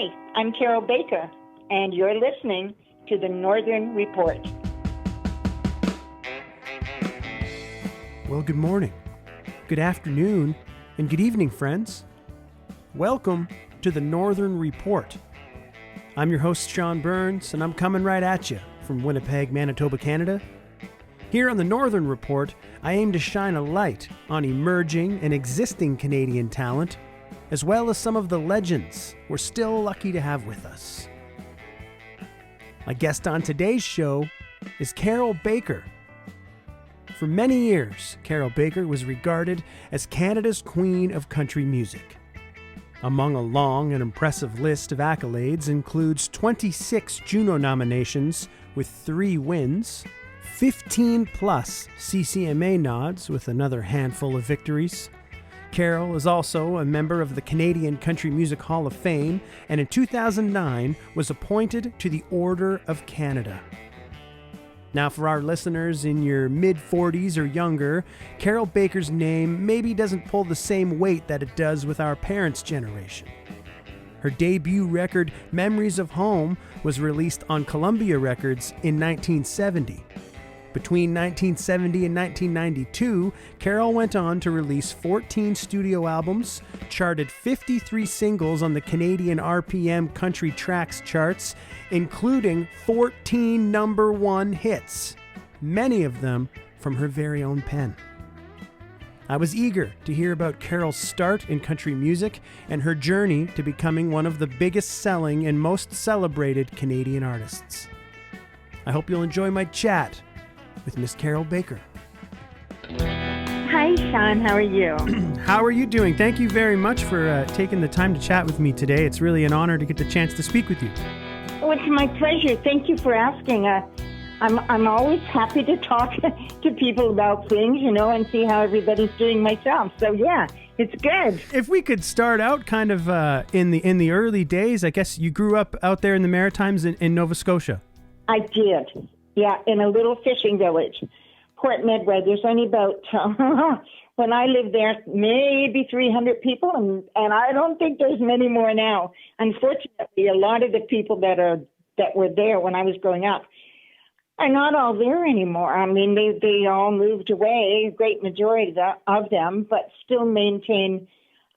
Hi, I'm Carroll Baker, and you're listening to the Northern Report. Well, good morning, good afternoon, and good evening, friends. Welcome to the Northern Report. I'm your host, Sean Burns, and I'm coming right at you from Winnipeg, Manitoba, Canada. Here on the Northern Report, I aim to shine a light on emerging and existing Canadian talent, as well as some of the legends we're still lucky to have with us. My guest on today's show is Carroll Baker. For many years, Carroll Baker was regarded as Canada's Queen of Country Music. Among a long and impressive list of accolades includes 26 Juno nominations with 3 wins, 15 plus CCMA nods with another handful of victories. Carroll is also a member of the Canadian Country Music Hall of Fame, and in 2009 was appointed to the Order of Canada. Now, for our listeners in your mid-40s or younger, Carroll Baker's name maybe doesn't pull the same weight that it does with our parents' generation. Her debut record, Mem'ries of Home, was released on Columbia Records in 1970. Between 1970 and 1992, Carroll went on to release 14 studio albums, charted 53 singles on the Canadian RPM Country Tracks charts, including 14 number 1 hits, many of them from her very own pen. I was eager to hear about Carroll's start in country music and her journey to becoming one of the biggest selling and most celebrated Canadian artists. I hope you'll enjoy my chat with Miss Carroll Baker. Hi, Sean. How are you? How are you doing? Thank you very much for taking the time to chat with me today. It's really an honor to get the chance to speak with you. Oh, it's my pleasure. Thank you for asking. I'm always happy to talk to people about things, and see how everybody's doing myself. So, yeah, it's good. If we could start out kind of in the early days, I guess you grew up out there in the Maritimes in Nova Scotia. I did. Yeah, in a little fishing village, Port Medway. There's only about, when I lived there, maybe 300 people, and I don't think there's many more now. Unfortunately, a lot of the people that were there when I was growing up are not all there anymore. I mean, they all moved away, a great majority of them, but still maintain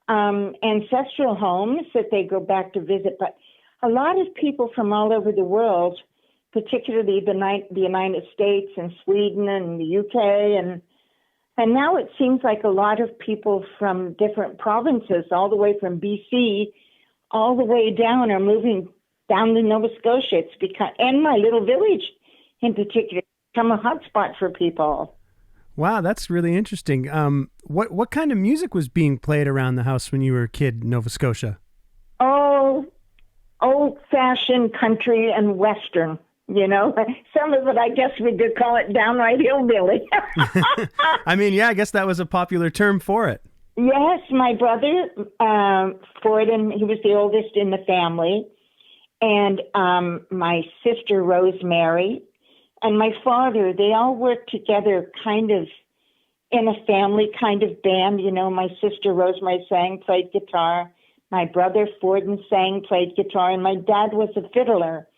ancestral homes that they go back to visit. But a lot of people from all over the world, particularly the United States and Sweden and the UK, and now it seems like a lot of people from different provinces, all the way from BC, all the way down, are moving down to Nova Scotia. It's become, and my little village in particular, become a hotspot for people. Wow, that's really interesting. What kind of music was being played around the house when you were a kid in Nova Scotia? Oh, old-fashioned country and Western. Some of it, I guess we could call it downright hillbilly. I mean, yeah, I guess that was a popular term for it. Yes, my brother, Forden, he was the oldest in the family, and my sister, Rosemary, and my father, they all worked together kind of in a family kind of band. My sister, Rosemary, sang, played guitar. My brother, Forden, sang, played guitar, and my dad was a fiddler.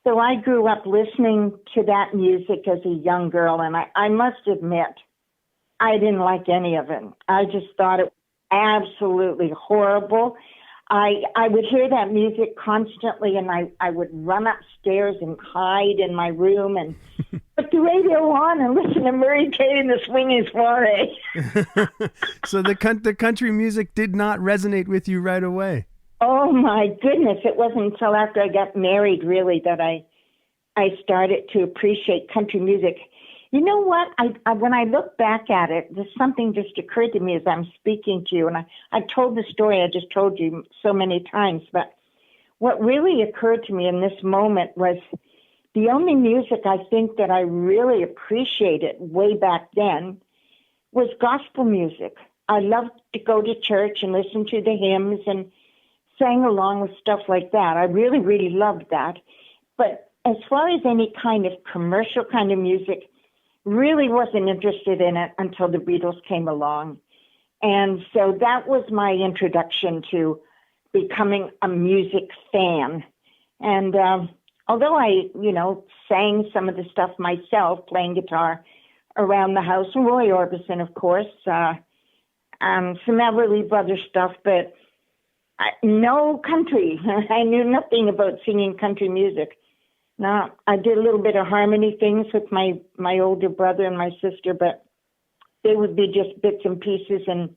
So I grew up listening to that music as a young girl, and I must admit, I didn't like any of it. I just thought it was absolutely horrible. I would hear that music constantly, and I would run upstairs and hide in my room and put the radio on and listen to Murray Kate and the Swinging Soiree. So the country music did not resonate with you right away? Oh, my goodness. It wasn't until after I got married, really, that I started to appreciate country music. You know what? When I look back at it, there's something just occurred to me as I'm speaking to you, and I told the story I just told you so many times, but what really occurred to me in this moment was the only music I think that I really appreciated way back then was gospel music. I loved to go to church and listen to the hymns and sang along with stuff like that. I really, really loved that. But as far as any kind of commercial kind of music, really wasn't interested in it until the Beatles came along. And so that was my introduction to becoming a music fan. And although I, sang some of the stuff myself, playing guitar around the house, Roy Orbison, of course, some Everly Brothers stuff, but no country. I knew nothing about singing country music. Now, I did a little bit of harmony things with my older brother and my sister, but they would be just bits and pieces and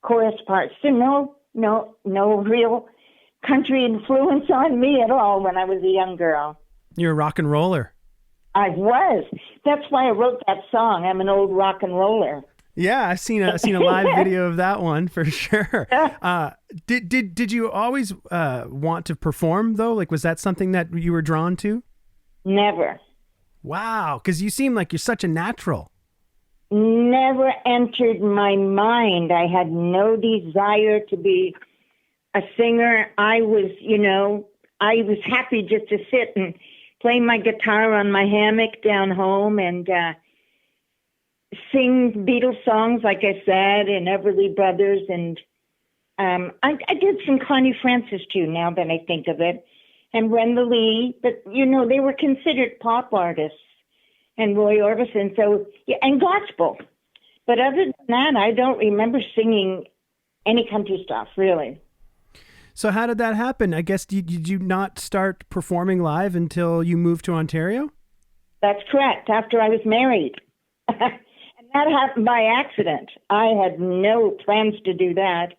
chorus parts. So no real country influence on me at all when I was a young girl. You're a rock and roller. I was. That's why I wrote that song. I'm an old rock and roller. Yeah, I've seen a live video of that one for sure. Did you always want to perform though? Like, was that something that you were drawn to? Never. Wow, because you seem like you're such a natural. Never entered my mind. I had no desire to be a singer. I was happy just to sit and play my guitar on my hammock down home and sing Beatles songs, like I said, and Everly Brothers. And I did some Connie Francis too, now that I think of it, and Brenda Lee. But, they were considered pop artists, and Roy Orbison, and gospel. But other than that, I don't remember singing any country stuff, really. So how did that happen? I guess, did you not start performing live until you moved to Ontario? That's correct, after I was married. And that happened by accident. I had no plans to do that.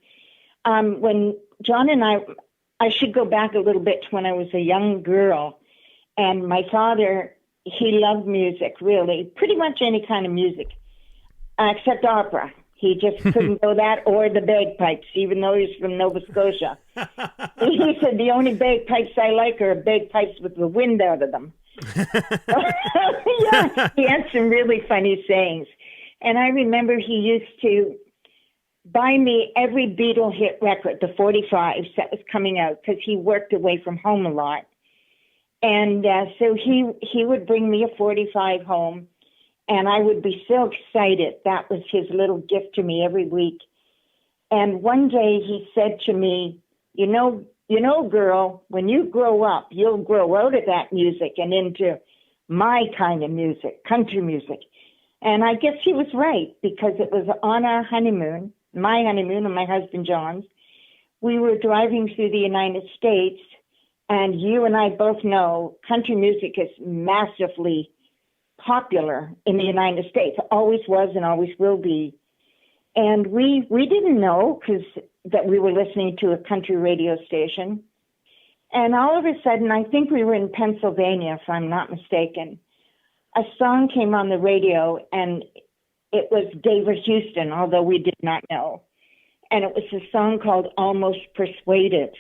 When John and I should go back a little bit to when I was a young girl, and my father, he loved music, really, pretty much any kind of music, except opera. He just couldn't go that or the bagpipes, even though he's from Nova Scotia. He said, the only bagpipes I like are bagpipes with the wind out of them. Yeah, he had some really funny sayings. And I remember he used to buy me every Beatle hit record, the 45s that was coming out, because he worked away from home a lot. And so he would bring me a 45 home, and I would be so excited. That was his little gift to me every week. And one day he said to me, you know, girl, when you grow up, you'll grow out of that music and into my kind of music, country music. And I guess he was right, because it was on our honeymoon, my honeymoon and my husband John's. We were driving through the United States, and you and I both know country music is massively popular in the United States. Always was and always will be. And we didn't know that we were listening to a country radio station. And all of a sudden, I think we were in Pennsylvania, if I'm not mistaken, a song came on the radio, and it was David Houston, although we did not know. And it was a song called Almost Persuaded.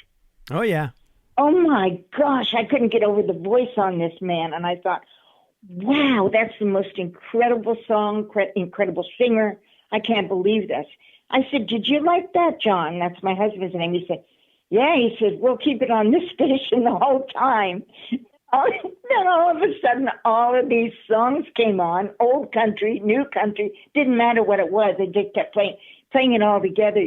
Oh, yeah. Oh, my gosh, I couldn't get over the voice on this man. And I thought, wow, that's the most incredible song, incredible singer. I can't believe this. I said, did you like that, John? That's my husband's name. He said, yeah. He said, we'll keep it on this station the whole time. Then all of a sudden, all of these songs came on, old country, new country, didn't matter what it was. They just kept playing it all together,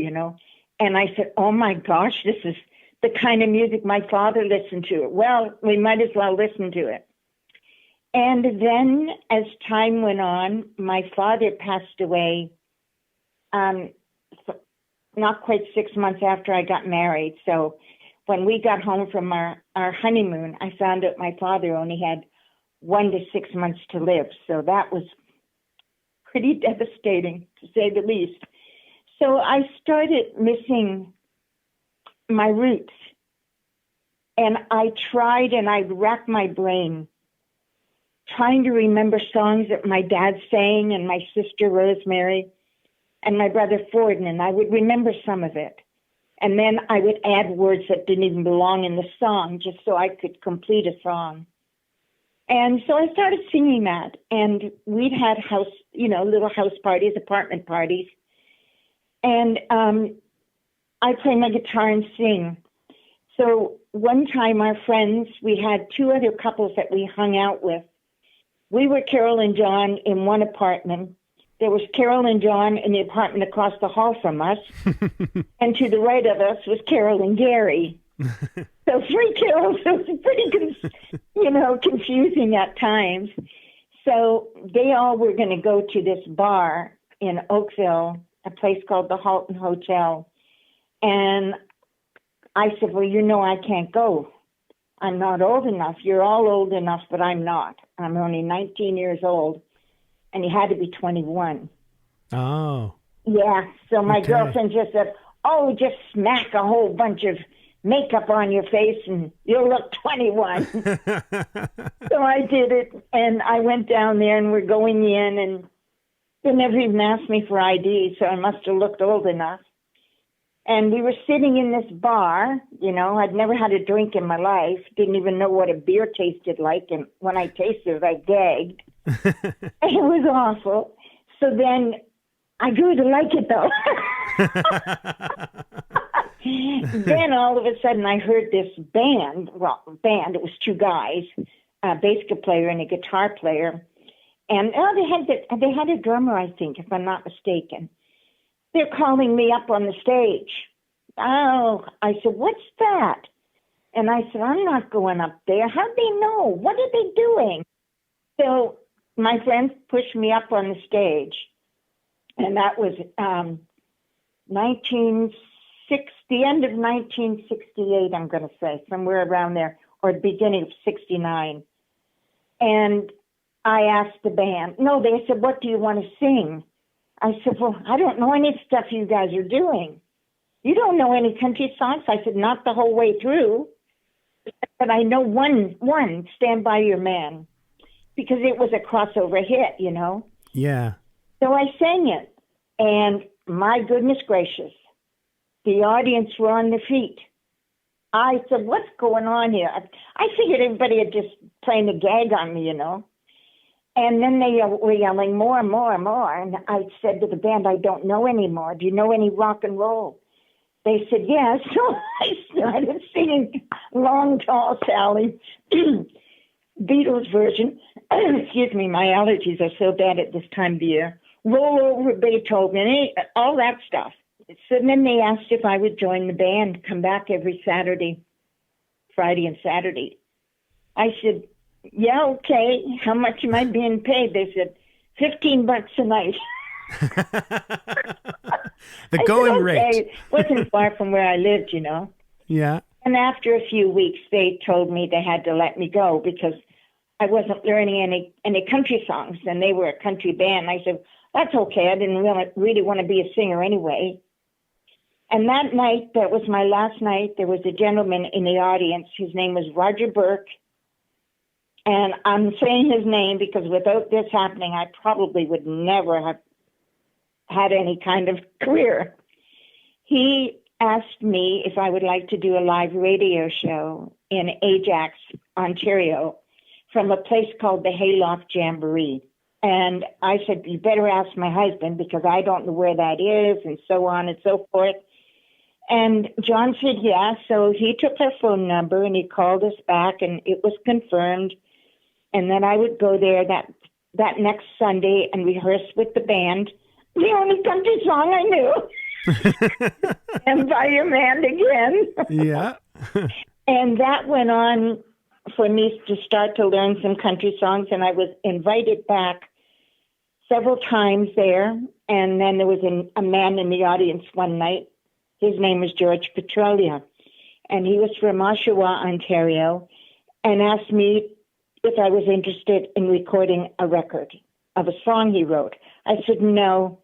And I said, oh, my gosh, this is the kind of music my father listened to. Well, we might as well listen to it. And then as time went on, my father passed away not quite 6 months after I got married. So when we got home from our honeymoon, I found out my father only had 1 to 6 months to live. So that was pretty devastating, to say the least. So I started missing my roots. And I tried, and I'd rack my brain trying to remember songs that my dad sang and my sister Rosemary and my brother Ford, and I would remember some of it. And then I would add words that didn't even belong in the song just so I could complete a song. And so I started singing that, and we'd had little house parties, apartment parties. And I play my guitar and sing. So one time our friends, we had 2 other couples that we hung out with. We were Carol and John in one apartment, there was Carol and John in the apartment across the hall from us. And to the right of us was Carol and Gary. So 3 Carols was pretty, confusing at times. So they all were going to go to this bar in Oakville, a place called the Halton Hotel. And I said, well, I can't go. I'm not old enough. You're all old enough, but I'm not. I'm only 19 years old. And you had to be 21. Oh. Yeah. So my girlfriend just said, oh, just smack a whole bunch of makeup on your face and you'll look 21. So I did it. And I went down there and we're going in and they never even asked me for ID. So I must have looked old enough. And we were sitting in this bar, I'd never had a drink in my life, didn't even know what a beer tasted like. And when I tasted it, I gagged. It was awful. So then I grew to like it, though. Then all of a sudden I heard this band, it was 2 guys, a bass player and a guitar player. And they had a drummer, I think, if I'm not mistaken. They're calling me up on the stage. Oh, I said, what's that? And I said, I'm not going up there. How'd they know? What are they doing? So my friends pushed me up on the stage. And that was the end of 1968, I'm going to say, somewhere around there, or the beginning of 69. And I asked the band, they said, what do you want to sing? I said, well, I don't know any stuff you guys are doing. You don't know any country songs? I said, not the whole way through. But I know one, Stand By Your Man, because it was a crossover hit, Yeah. So I sang it. And my goodness gracious, the audience were on their feet. I said, what's going on here? I figured everybody had just playing a gag on me, And then they were yelling more and more and more. And I said to the band, I don't know anymore. Do you know any rock and roll? They said, yes. So I started singing Long Tall Sally, Beatles version. Excuse me, my allergies are so bad at this time of year. Roll Over Beethoven, all that stuff. So then they asked if I would join the band, come back every Friday and Saturday. I said, yeah, okay. How much am I being paid? They said, $15 a night. The going rate. It wasn't far from where I lived, Yeah. And after a few weeks, they told me they had to let me go because I wasn't learning any country songs, and they were a country band. I said, that's okay. I didn't really want to be a singer anyway. And that night, that was my last night, there was a gentleman in the audience. His name was Roger Burke. And I'm saying his name because without this happening, I probably would never have had any kind of career. He asked me if I would like to do a live radio show in Ajax, Ontario, from a place called the Hayloft Jamboree. And I said, you better ask my husband because I don't know where that is, and so on and so forth. And John said, yeah. So he took our phone number and he called us back and it was confirmed. And then I would go there that next Sunday and rehearse with the band. The only country song I knew. And By Your Man again. Yeah. And that went on for me to start to learn some country songs. And I was invited back several times there. And then there was a man in the audience one night. His name was George Petrolia. And he was from Oshawa, Ontario, and asked me if I was interested in recording a record of a song he wrote. I said, no,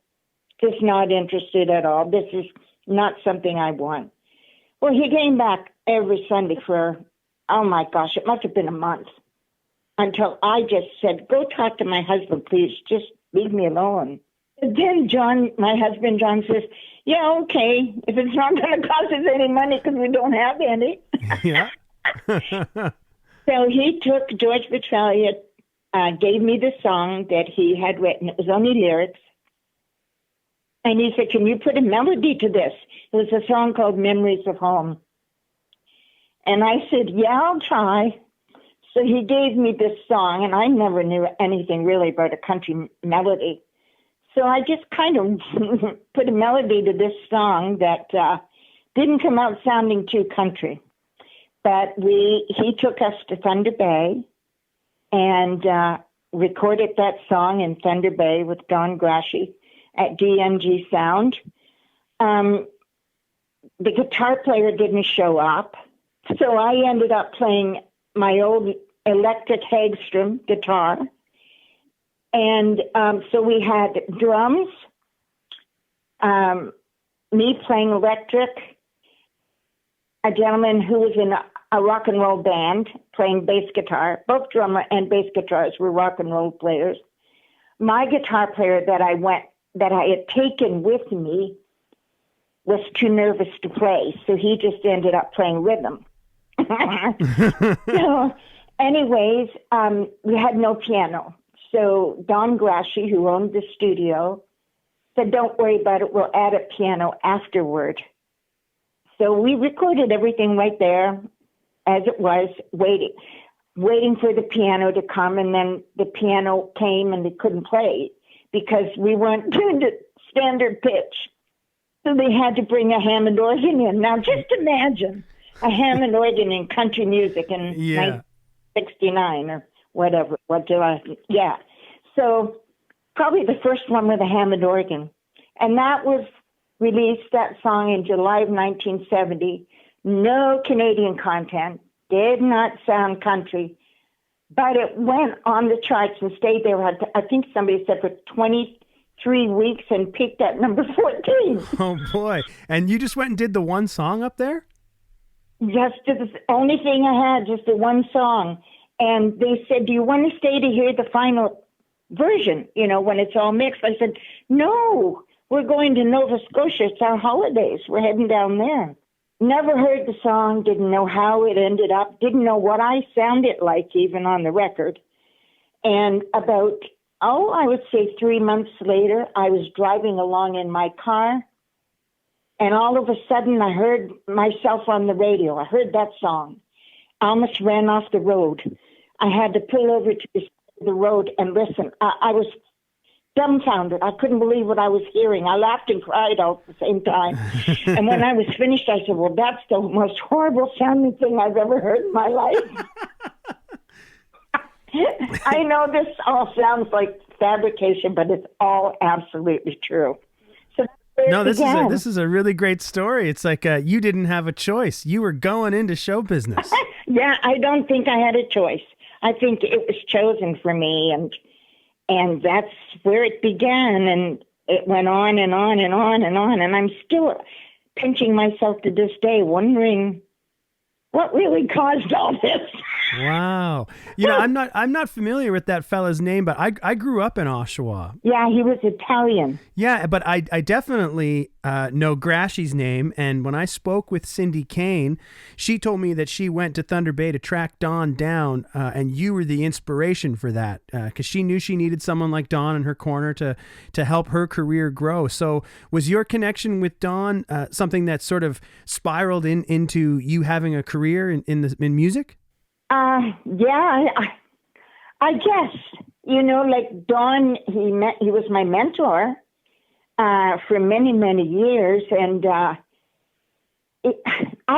just not interested at all. This is not something I want. Well, he came back every Sunday for, oh my gosh, it must have been a month, until I just said, go talk to my husband, please. Just leave me alone. And then John, my husband, John says, yeah, okay, if it's not going to cost us any money because we don't have any. Yeah. So he took George Petrolia, gave me the song that he had written. It was only lyrics. And he said, can you put a melody to this? It was a song called Mem'ries of Home. And I said, yeah, I'll try. So he gave me this song, and I never knew anything really about a country melody. So I just kind of put a melody to this song that didn't come out sounding too country. But he took us to Thunder Bay and recorded that song in Thunder Bay with Don Grashy at DNG Sound. The guitar player didn't show up, so I ended up playing my old electric Hagstrom guitar. And so we had drums, me playing electric, a gentleman who was in a rock and roll band playing bass guitar. Both drummer and bass guitarists were rock and roll players. My guitar player that I had taken with me was too nervous to play, so he just ended up playing rhythm. So, anyways, we had no piano. So Don Grashy, who owned the studio, said, "Don't worry about it. We'll add a piano afterward." So we recorded everything right there as it was, waiting for the piano to come, and then the piano came and they couldn't play because we weren't tuned to standard pitch. So they had to bring a Hammond organ in. Now, just imagine a Hammond organ in country music in 1969 or whatever. Yeah. So probably the first one with a Hammond organ. And that was released, that song, in July of 1970. No Canadian content. Did not sound country. But it went on the charts and stayed there, I think somebody said, for 23 weeks and peaked at number 14. Oh, boy. And you just went and did the one song up there? Just the only thing I had, just the one song. And they said, "Do you want to stay to hear the final version, when it's all mixed?" I said, "No, we're going to Nova Scotia. It's our holidays. We're heading down there." Never heard the song, didn't know how it ended up, didn't know what I sounded like even on the record. And about, I would say 3 months later, I was driving along in my car, and all of a sudden I heard myself on the radio. I heard that song. I almost ran off the road. I had to pull over to the road and listen. I was dumbfounded. I couldn't believe what I was hearing. I laughed and cried all at the same time. And when I was finished, I said, "Well, that's the most horrible sounding thing I've ever heard in my life." I know this all sounds like fabrication, but it's all absolutely true. So no, this is a really great story. It's like you didn't have a choice. You were going into show business. Yeah, I don't think I had a choice. I think it was chosen for me, and that's where it began, and it went on and on and on and on, and I'm still pinching myself to this day, wondering what really caused all this. Wow. I'm not familiar with that fella's name, but I grew up in Oshawa. Yeah, he was Italian. Yeah, but I definitely know Grashy's name. And when I spoke with Cindy Kane, she told me that she went to Thunder Bay to track Don down, and you were the inspiration for that, because she knew she needed someone like Don in her corner to help her career grow. So was your connection with Don something that sort of spiraled into you having a career in music? Yeah, I guess, like Don, he was my mentor, for many, many years. And, I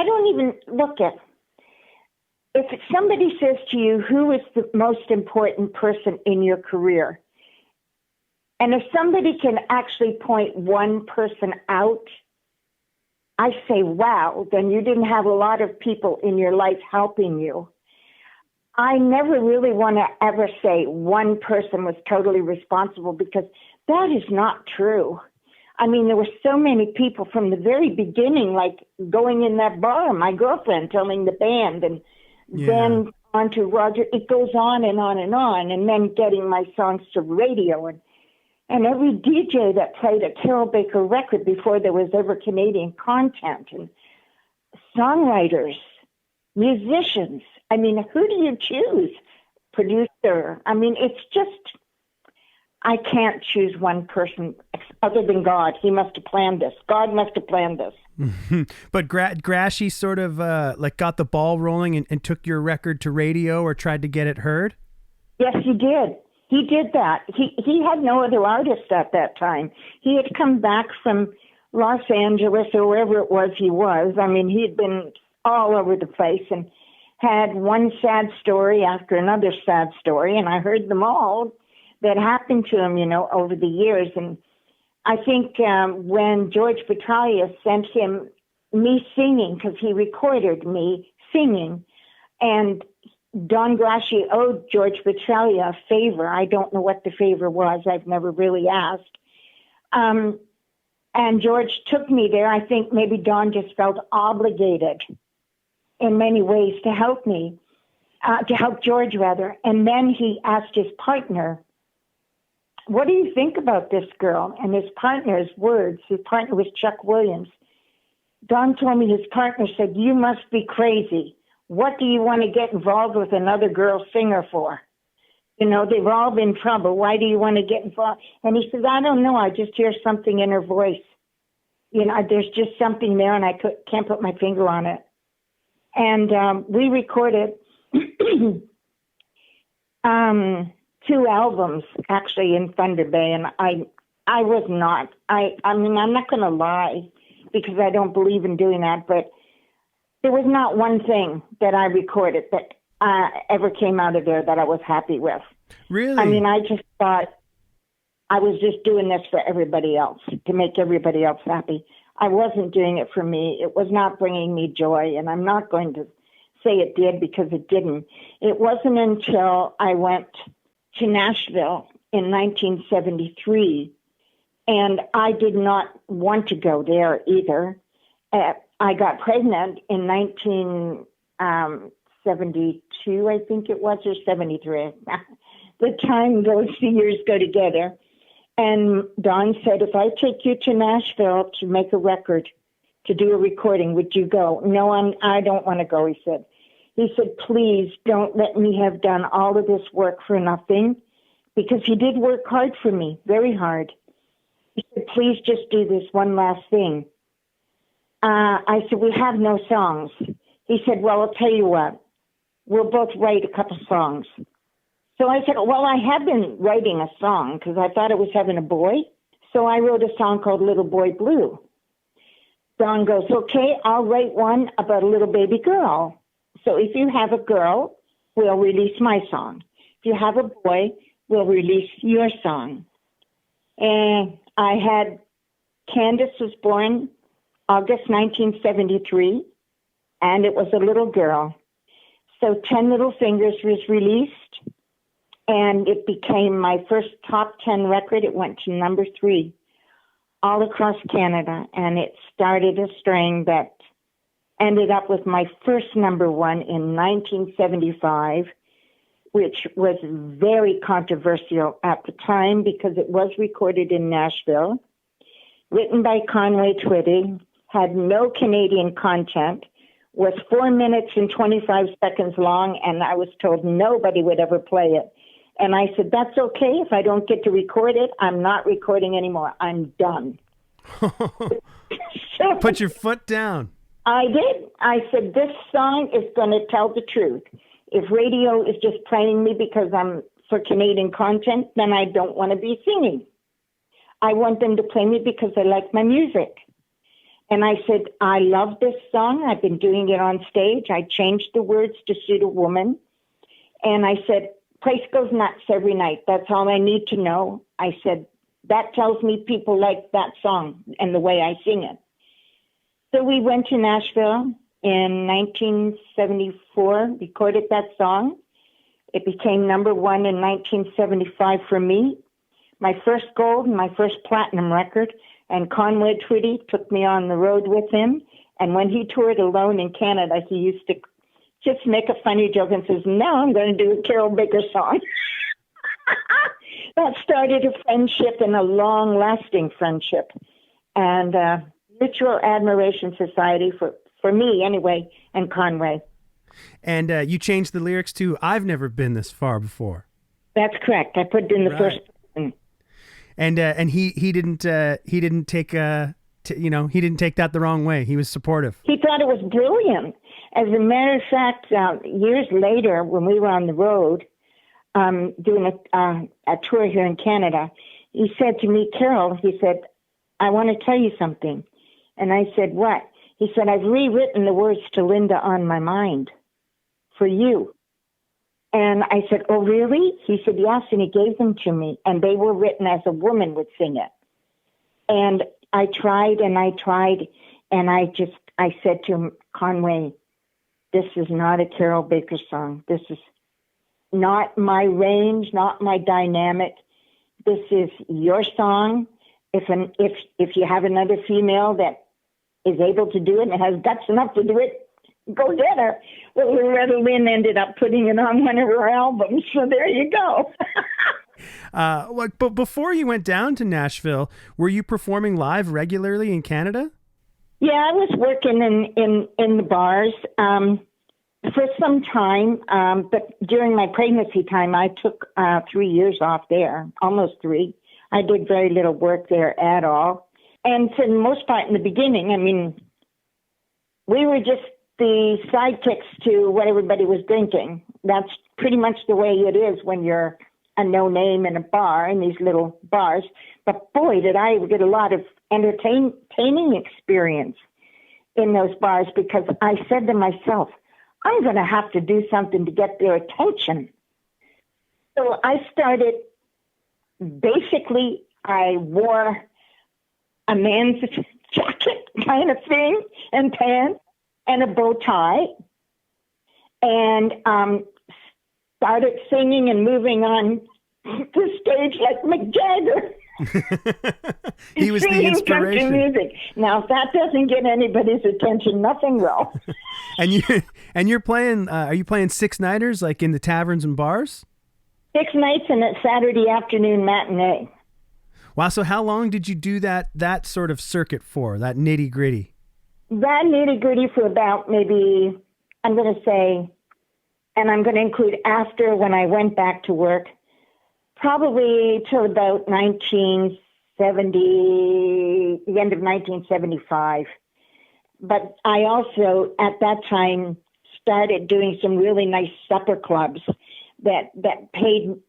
don't even look at, if somebody says to you, who is the most important person in your career? And if somebody can actually point one person out, I say, wow, then you didn't have a lot of people in your life helping you. I never really want to ever say one person was totally responsible, because that is not true. I mean, there were so many people from the very beginning, like going in that bar, my girlfriend telling the band, and then on to Roger. It goes on and on and on, and then getting my songs to radio, and every DJ that played a Carroll Baker record before there was ever Canadian content, and songwriters, musicians. I mean, who do you choose? Producer. I mean, it's just, I can't choose one person other than God. He must have planned this. God must have planned this. But Grashy sort of got the ball rolling and took your record to radio or tried to get it heard? Yes, he did. He did that. He had no other artist at that time. He had come back from Los Angeles or wherever it was he was. I mean, he had been all over the place and had one sad story after another sad story, and I heard them all that happened to him, over the years. And I think when George Petralia sent him me singing, because he recorded me singing, and Don Grassi owed George Petralia a favor. I don't know what the favor was. I've never really asked. And George took me there. I think maybe Don just felt obligated in many ways to help me, to help George rather. And then he asked his partner, what do you think about this girl? And his partner's words, his partner was Chuck Williams. Don told me his partner said, you must be crazy. What do you want to get involved with another girl singer for? They've all been in trouble. Why do you want to get involved? And he says, I don't know. I just hear something in her voice. There's just something there, and I can't put my finger on it. And we recorded 2 albums, actually, in Thunder Bay. And I was not. I mean, I'm not going to lie because I don't believe in doing that, but there was not one thing that I recorded that ever came out of there that I was happy with. Really? I mean, I just thought I was just doing this for everybody else, to make everybody else happy. I wasn't doing it for me. It was not bringing me joy, and I'm not going to say it did because it didn't. It wasn't until I went to Nashville in 1973, and I did not want to go there either. I got pregnant in 1972, I think it was, or 73. The time goes, the years go together. And Don said, if I take you to Nashville to make a record, to do a recording, would you go? No, I don't want to go, he said. He said, please don't let me have done all of this work for nothing, because he did work hard for me, very hard. He said, please just do this one last thing. I said, we have no songs. He said, well, I'll tell you what. We'll both write a couple songs. So I said, well, I have been writing a song because I thought I was having a boy. So I wrote a song called Little Boy Blue. Don goes, okay, I'll write one about a little baby girl. So if you have a girl, we'll release my song. If you have a boy, we'll release your song. And Candace was born August 1973, and it was a little girl. So 10 Little Fingers was released, and it became my first top 10 record. It went to number 3 all across Canada, and it started a string that ended up with my first number 1 in 1975, which was very controversial at the time because it was recorded in Nashville, written by Conway Twitty, had no Canadian content, was 4 minutes and 25 seconds long, and I was told nobody would ever play it. And I said, that's okay. If I don't get to record it, I'm not recording anymore. I'm done. So, put your foot down. I did. I said, this song is going to tell the truth. If radio is just playing me because I'm for Canadian content, then I don't want to be singing. I want them to play me because I like my music. And I said, I love this song. I've been doing it on stage. I changed the words to suit a woman. And I said, place goes nuts every night. That's all I need to know. I said, that tells me people like that song and the way I sing it. So we went to Nashville in 1974, recorded that song. It became number 1 in 1975 for me. My first gold and my first platinum record. And Conway Twitty took me on the road with him. And when he toured alone in Canada, he used to just make a funny joke and says, now I'm going to do a Carroll Baker song. That started a friendship and a long-lasting friendship. And mutual admiration society for me anyway, and Conway. And you changed the lyrics to "I've never been this far before." That's correct. I put it in the first person. And he didn't take he didn't take that the wrong way. He was supportive. He thought it was brilliant. As a matter of fact, years later when we were on the road, doing a tour here in Canada, he said to me, Carroll, he said, I want to tell you something. And I said, what? He said, I've rewritten the words to Linda on my mind for you. And I said, oh, really? He said, yes, and he gave them to me, and they were written as a woman would sing it. And I tried, and I said to him, Conway, this is not a Carroll Baker song. This is not my range, not my dynamic. This is your song. If you have another female that is able to do it and has guts enough to do it, go get her. Well, Loretta Lynn ended up putting it on one of her albums, so there you go. But before you went down to Nashville, were you performing live regularly in Canada? Yeah, I was working in the bars for some time, but during my pregnancy time, I took 3 years off there, almost 3. I did very little work there at all. And for the most part in the beginning, I mean, we were just the sidekicks to what everybody was drinking. That's pretty much the way it is when you're a no-name in a bar, in these little bars. But boy, did I get a lot of entertaining experience in those bars, because I said to myself, I'm going to have to do something to get their attention. So I started, basically, I wore a man's jacket kind of thing and pants and a bow tie, and started singing and moving on the stage like Mick Jagger. He was the inspiration. Country music. Now, if that doesn't get anybody's attention, nothing will. And you're playing? Are you playing 6-nighters, like in the taverns and bars? 6 nights and a Saturday afternoon matinee. Wow. So how long did you do that sort of circuit for, that nitty gritty? That nitty gritty for about maybe, I'm going to say, and I'm going to include after when I went back to work, probably till about 1970, the end of 1975. But I also, at that time, started doing some really nice supper clubs that paid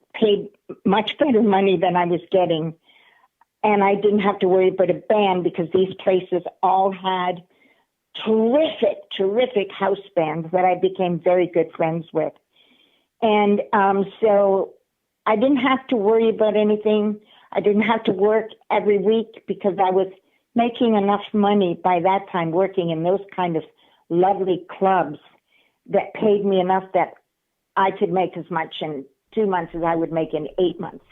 much better money than I was getting. And I didn't have to worry about a band, because these places all had terrific house bands that I became very good friends with. And so I didn't have to worry about anything. I didn't have to work every week, because I was making enough money by that time working in those kind of lovely clubs that paid me enough that I could make as much in 2 months as I would make in 8 months.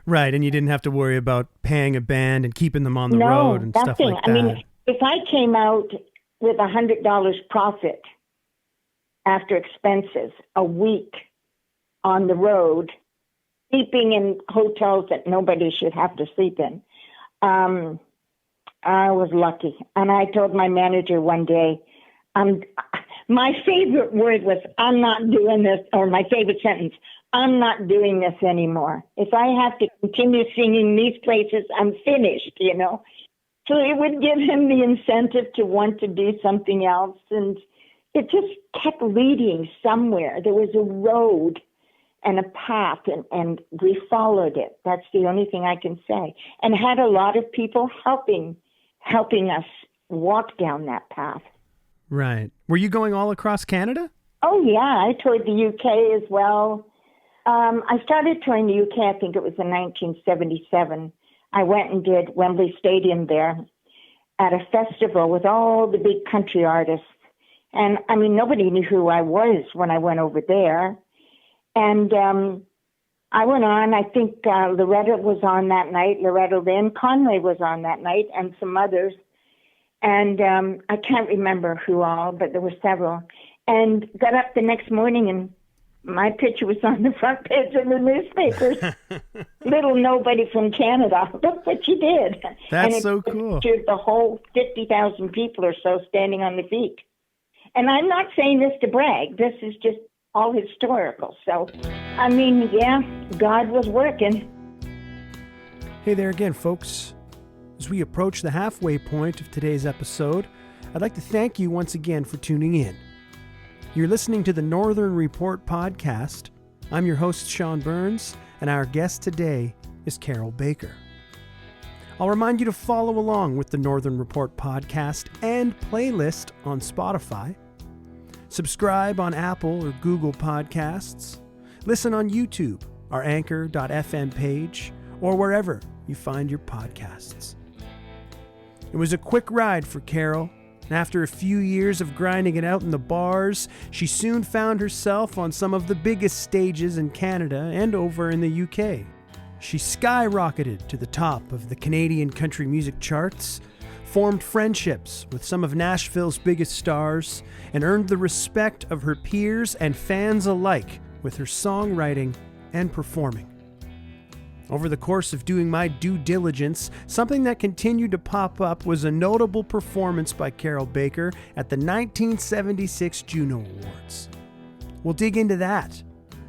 Right, and you didn't have to worry about paying a band and keeping them on the road and nothing. Stuff like that. I mean, if I came out with $100 profit after expenses a week on the road, sleeping in hotels that nobody should have to sleep in, I was lucky. And I told my manager one day, my favorite word was, I'm not doing this, or my favorite sentence, I'm not doing this anymore. If I have to continue singing these places, I'm finished, you know. So it would give him the incentive to want to do something else. And it just kept leading somewhere. There was a road and a path, and we followed it. That's the only thing I can say. And had a lot of people helping us walk down that path. Right. Were you going all across Canada? Oh, yeah. I toured the UK as well. I started touring the UK, I think it was in 1977. I went and did Wembley Stadium there at a festival with all the big country artists. And, I mean, nobody knew who I was when I went over there. And I went on, I think Loretta was on that night, Loretta Lynn, Conway was on that night, and some others. And I can't remember who all, but there were several. And got up the next morning, and my picture was on the front page of the newspapers. Little nobody from Canada. Look what you did. That's so cool. The whole 50,000 people or so standing on the feet. And I'm not saying this to brag. This is just all historical. So, I mean, yeah, God was working. Hey there again, folks. As we approach the halfway point of today's episode, I'd like to thank you once again for tuning in. You're listening to the Northern Report podcast. I'm your host, Sean Burns, and our guest today is Carroll Baker. I'll remind you to follow along with the Northern Report podcast and playlist on Spotify. Subscribe on Apple or Google Podcasts. Listen on YouTube, our anchor.fm page, or wherever you find your podcasts. It was a quick ride for Carroll, and after a few years of grinding it out in the bars, she soon found herself on some of the biggest stages in Canada and over in the UK. She skyrocketed to the top of the Canadian country music charts, formed friendships with some of Nashville's biggest stars, and earned the respect of her peers and fans alike with her songwriting and performing. Over the course of doing my due diligence, something that continued to pop up was a notable performance by Carroll Baker at the 1976 Juno Awards. We'll dig into that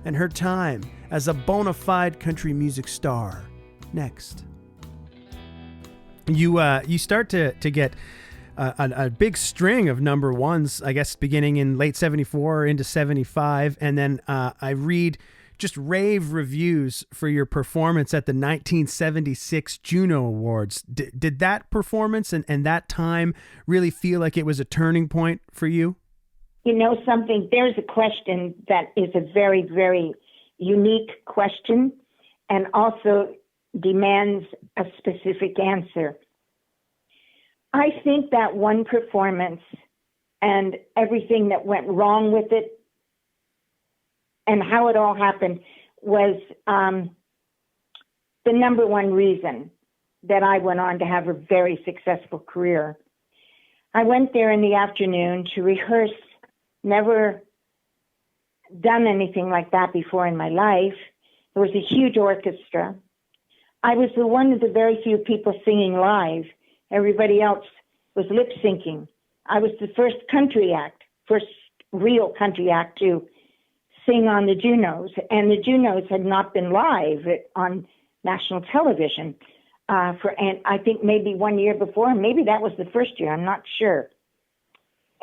and her time as a bona fide country music star next. You start to get a big string of number ones, I guess, beginning in late 74 into 75, and then I read just rave reviews for your performance at the 1976 Juno Awards. Did that performance and that time really feel like it was a turning point for you? You know something, there's a question that is a very, very unique question and also demands a specific answer. I think that one performance and everything that went wrong with it and how it all happened was the number one reason that I went on to have a very successful career. I went there in the afternoon to rehearse, never done anything like that before in my life. There was a huge orchestra. I was one of the very few people singing live. Everybody else was lip syncing. I was the first real country act to sing on the Junos, and the Junos had not been live on national television and I think maybe 1 year before, maybe that was the first year, I'm not sure.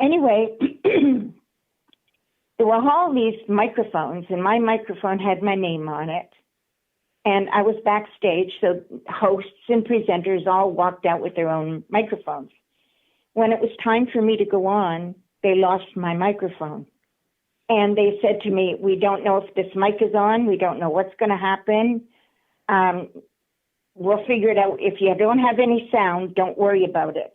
Anyway, there were all these microphones, and my microphone had my name on it, and I was backstage, so hosts and presenters all walked out with their own microphones. When it was time for me to go on, they lost my microphone. And they said to me, we don't know if this mic is on. We don't know what's going to happen. We'll figure it out. If you don't have any sound, don't worry about it.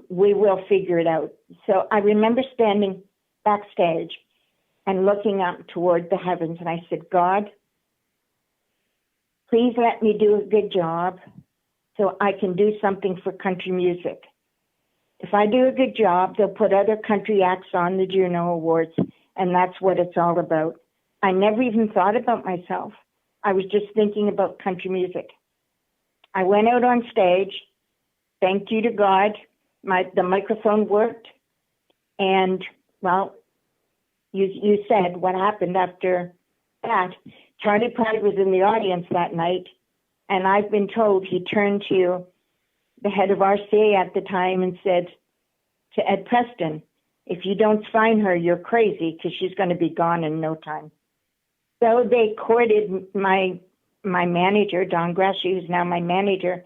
We will figure it out. So I remember standing backstage and looking up toward the heavens, and I said, God, please let me do a good job so I can do something for country music. If I do a good job, they'll put other country acts on the Juno Awards, and that's what it's all about. I never even thought about myself. I was just thinking about country music. I went out on stage. Thank you to God. The microphone worked. And, well, you said what happened after that. Charlie Pride was in the audience that night, and I've been told he turned to the head of RCA at the time and said to Ed Preston, if you don't sign her, you're crazy because she's going to be gone in no time. So they courted my manager, Don Grashy, who's now my manager,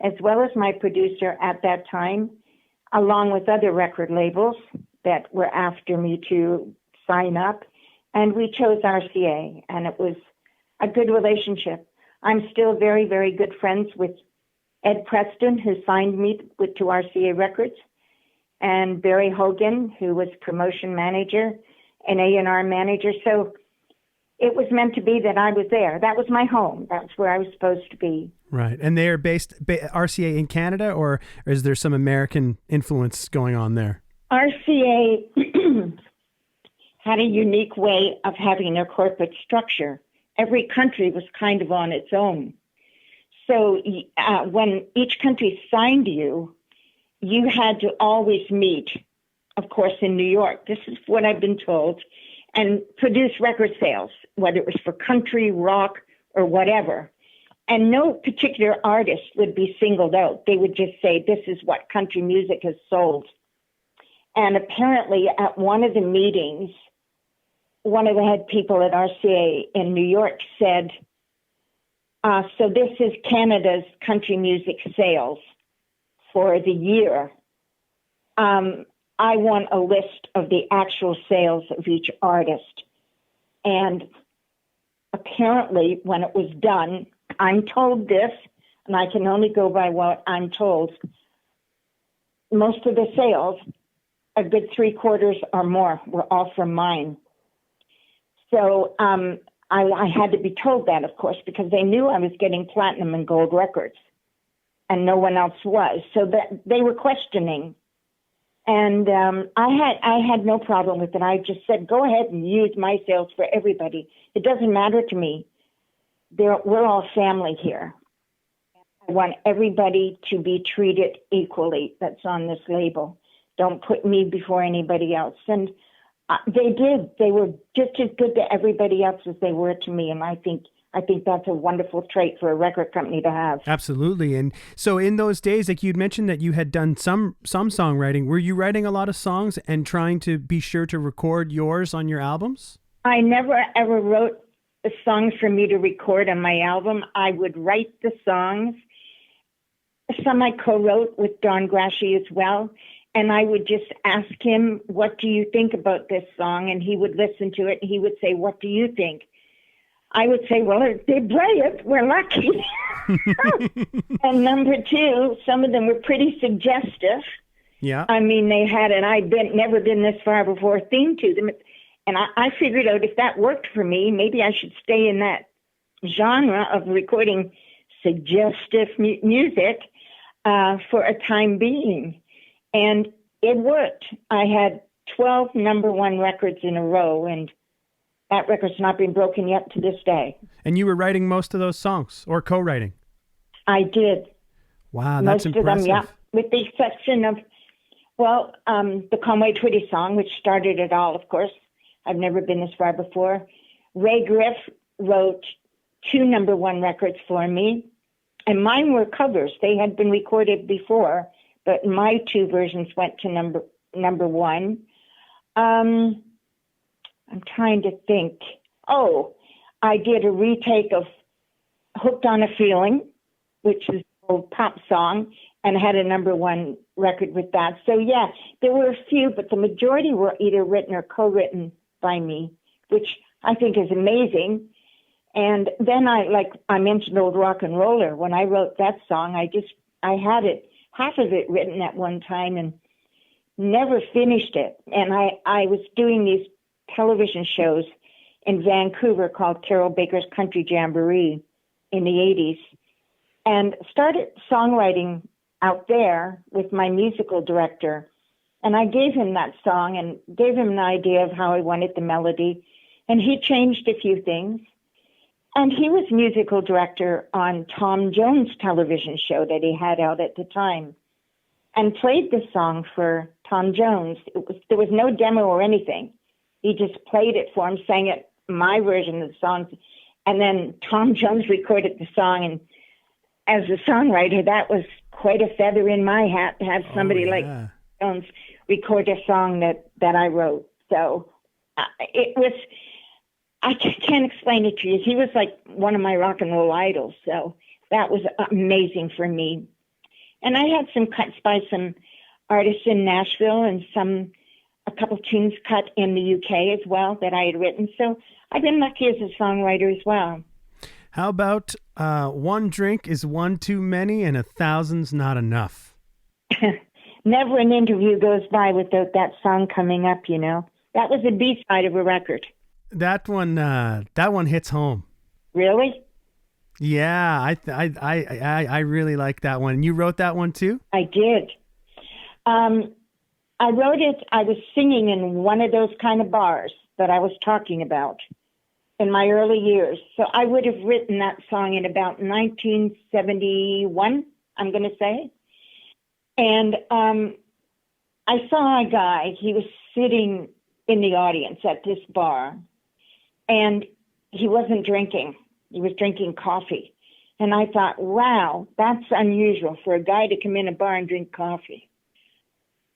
as well as my producer at that time, along with other record labels that were after me to sign up. And we chose RCA, and it was a good relationship. I'm still very, very good friends with Ed Preston, who signed me to RCA Records, and Barry Hogan, who was promotion manager and A&R manager. So it was meant to be that I was there. That was my home. That's where I was supposed to be. Right. And they are based RCA in Canada, or is there some American influence going on there? RCA had a unique way of having their corporate structure. Every country was kind of on its own. So when each country signed you, you had to always meet, of course, in New York. This is what I've been told, and produce record sales, whether it was for country, rock, or whatever. And no particular artist would be singled out. They would just say, this is what country music has sold. And apparently at one of the meetings, one of the head people at RCA in New York said, so this is Canada's country music sales for the year. I want a list of the actual sales of each artist. And apparently, when it was done, I'm told this, and I can only go by what I'm told, most of the sales, a good 3/4 or more, were all from mine. So I had to be told that, of course, because they knew I was getting platinum and gold records, and no one else was. So that they were questioning. And I had no problem with it. I just said, go ahead and use my sales for everybody. It doesn't matter to me. We're all family here. I want everybody to be treated equally that's on this label. Don't put me before anybody else. And they did. They were just as good to everybody else as they were to me. And I think that's a wonderful trait for a record company to have. Absolutely. And so in those days, like you'd mentioned that you had done some songwriting, were you writing a lot of songs and trying to be sure to record yours on your albums? I never, ever wrote the songs for me to record on my album. I would write the songs. Some I co-wrote with Don Grashy as well. And I would just ask him, what do you think about this song? And he would listen to it and he would say, what do you think? I would say, well, if they play it, we're lucky. And number two, some of them were pretty suggestive. Yeah. I mean, they had an never been this far before theme to them. And I figured out if that worked for me, maybe I should stay in that genre of recording suggestive music for a time being. And it worked. I had 12 number one records in a row, and that record's not been broken yet to this day. And you were writing most of those songs, or co-writing? I did. Wow, that's impressive. Most of them, yeah. With the exception of, the Conway Twitty song, which started it all, of course. I've never been this far before. Ray Griff wrote 2 number one records for me, and mine were covers. They had been recorded before, but my 2 versions went to number one. I'm trying to think. Oh, I did a retake of Hooked on a Feeling, which is an old pop song, and had a number one record with that. So, yeah, there were a few, but the majority were either written or co-written by me, which I think is amazing. And then I mentioned Old Rock and Roller. When I wrote that song, I had half of it written at one time and never finished it. And I was doing these television shows in Vancouver called Carroll Baker's Country Jamboree in the 80s, and started songwriting out there with my musical director. And I gave him that song and gave him an idea of how I wanted the melody, and he changed a few things. And he was musical director on Tom Jones' television show that he had out at the time, and played the song for Tom Jones. There was no demo or anything. He just played it for him, sang it, my version of the song. And then Tom Jones recorded the song. And as a songwriter, that was quite a feather in my hat to have somebody like Jones record a song that I wrote. So it was, I can't explain it to you. He was like one of my rock and roll idols. So that was amazing for me. And I had some cuts by some artists in Nashville and a couple tunes cut in the UK as well that I had written. So I've been lucky as a songwriter as well. How about one drink is one too many and 1,000's not enough? Never an interview goes by without that song coming up, you know. That was a B-side of a record. That one hits home. Really? Yeah, I really like that one. You wrote that one too? I did. I wrote it, I was singing in one of those kind of bars that I was talking about in my early years. So I would have written that song in about 1971, I'm going to say. And I saw a guy, he was sitting in the audience at this bar, and he wasn't drinking. He was drinking coffee. And I thought, wow, that's unusual for a guy to come in a bar and drink coffee.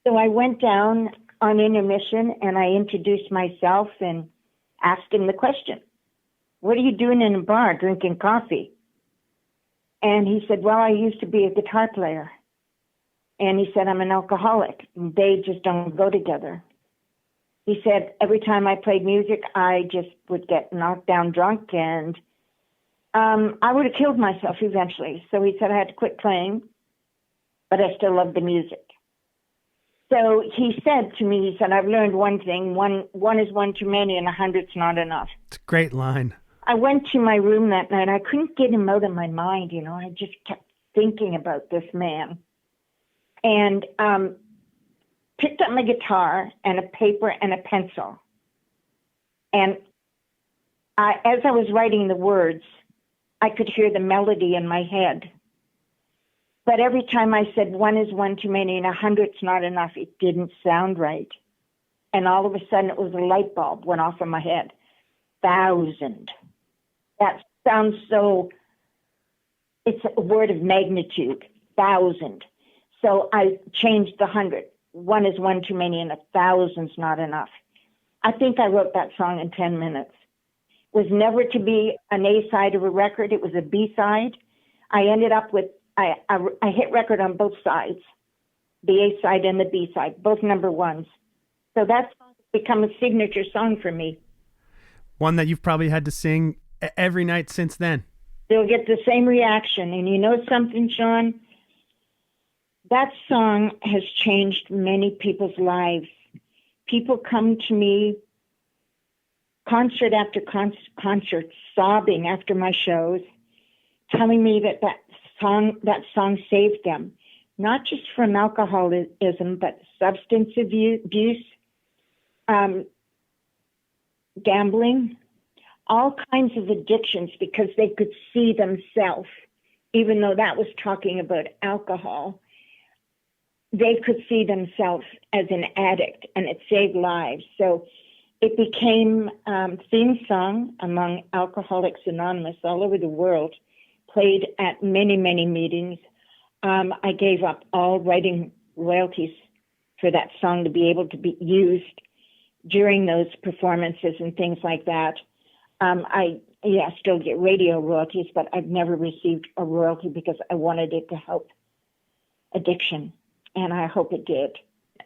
So I went down on intermission and I introduced myself and asked him the question, what are you doing in a bar drinking coffee? And he said, well, I used to be a guitar player. And he said, I'm an alcoholic. And they just don't go together. He said, every time I played music, I just would get knocked down drunk, and I would have killed myself eventually. So he said I had to quit playing, but I still love the music. So he said to me, he said, I've learned one thing. One is one too many, and 100's not enough. It's a great line. I went to my room that night. I couldn't get him out of my mind, you know. I just kept thinking about this man. And picked up my guitar and a paper and a pencil. And as I was writing the words, I could hear the melody in my head. But every time I said one is one too many and 100's not enough, it didn't sound right. And all of a sudden it was a light bulb went off in my head. 1,000. That sounds so, it's a word of magnitude, 1,000. So I changed the 100. One is one too many and 1,000's not enough. I think I wrote that song in 10 minutes. It was never to be an A-side of a record. It was a B-side. I ended up with, I hit record on both sides, the A-side and the B-side, both number ones. So that's become a signature song for me. One that you've probably had to sing every night since then. They'll get the same reaction. And you know something, Sean? That song has changed many people's lives. People come to me concert after concert, sobbing after my shows, telling me that song saved them, not just from alcoholism, but substance abuse, gambling, all kinds of addictions, because they could see themselves, even though that was talking about alcohol. They could see themselves as an addict, and it saved lives. So it became theme song among Alcoholics Anonymous all over the world, played at many, many meetings. I gave up all writing royalties for that song to be able to be used during those performances and things like that. I still get radio royalties, but I've never received a royalty because I wanted it to help addiction. And I hope it did.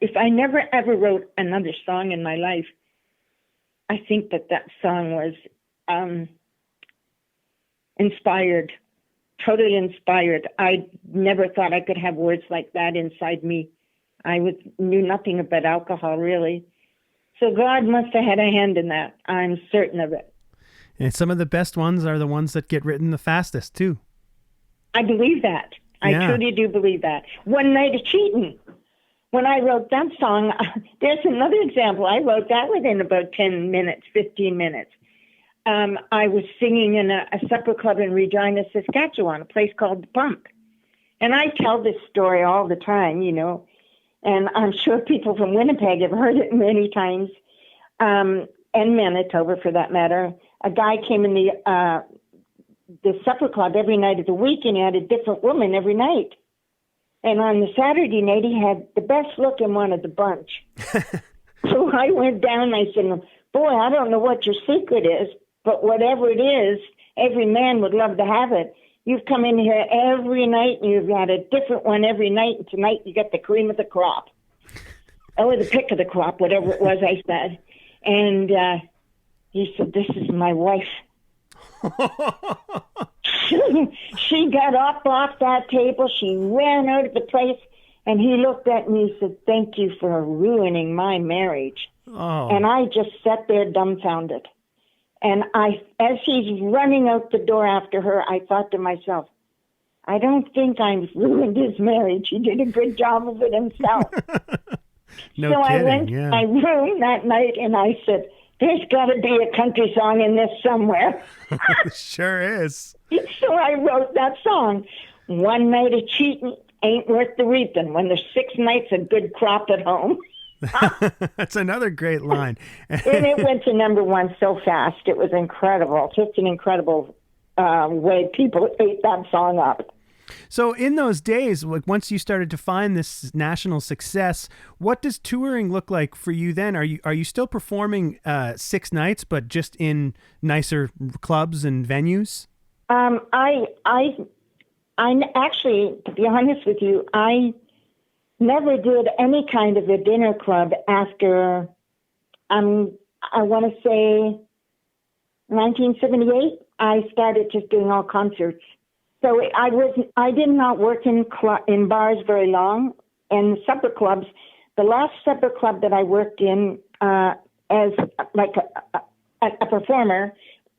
If I never ever wrote another song in my life, I think that song was inspired, totally inspired. I never thought I could have words like that inside me. I knew nothing about alcohol, really. So God must have had a hand in that. I'm certain of it. And some of the best ones are the ones that get written the fastest, too. I believe that. I truly do believe that. One Night of Cheating. When I wrote that song, there's another example. I wrote that within about 10 minutes, 15 minutes. I was singing in a supper club in Regina, Saskatchewan, a place called The Pump. And I tell this story all the time, you know, and I'm sure people from Winnipeg have heard it many times, and Manitoba for that matter. A guy came in the supper club every night of the week, and he had a different woman every night. And on the Saturday night, he had the best looking one of the bunch. So I went down and I said, boy, I don't know what your secret is, but whatever it is, every man would love to have it. You've come in here every night, and you've had a different one every night, and tonight you get the cream of the crop. Or the pick of the crop, whatever it was, I said. And he said, this is my wife. She got up off that table. She ran out of the place, and he looked at me and said, thank you for ruining my marriage. Oh. And I just sat there dumbfounded. And as he's running out the door after her, I thought to myself, I don't think I've ruined his marriage. He did a good job of it himself. No so kidding, I went to my room that night, and I said, there's got to be a country song in this somewhere. Sure is. So I wrote that song. One night of cheating ain't worth the reaping when there's 6 nights of good crop at home. That's another great line. And it went to number one so fast. It was incredible. Just an incredible way people ate that song up. So in those days, like once you started to find this national success, what does touring look like for you then? Are you still performing 6 nights, but just in nicer clubs and venues? I actually, to be honest with you, I never did any kind of a dinner club after, I want to say 1978. I started just doing all concerts. So I did not work in bars very long, and supper clubs. The last supper club that I worked in as like a performer,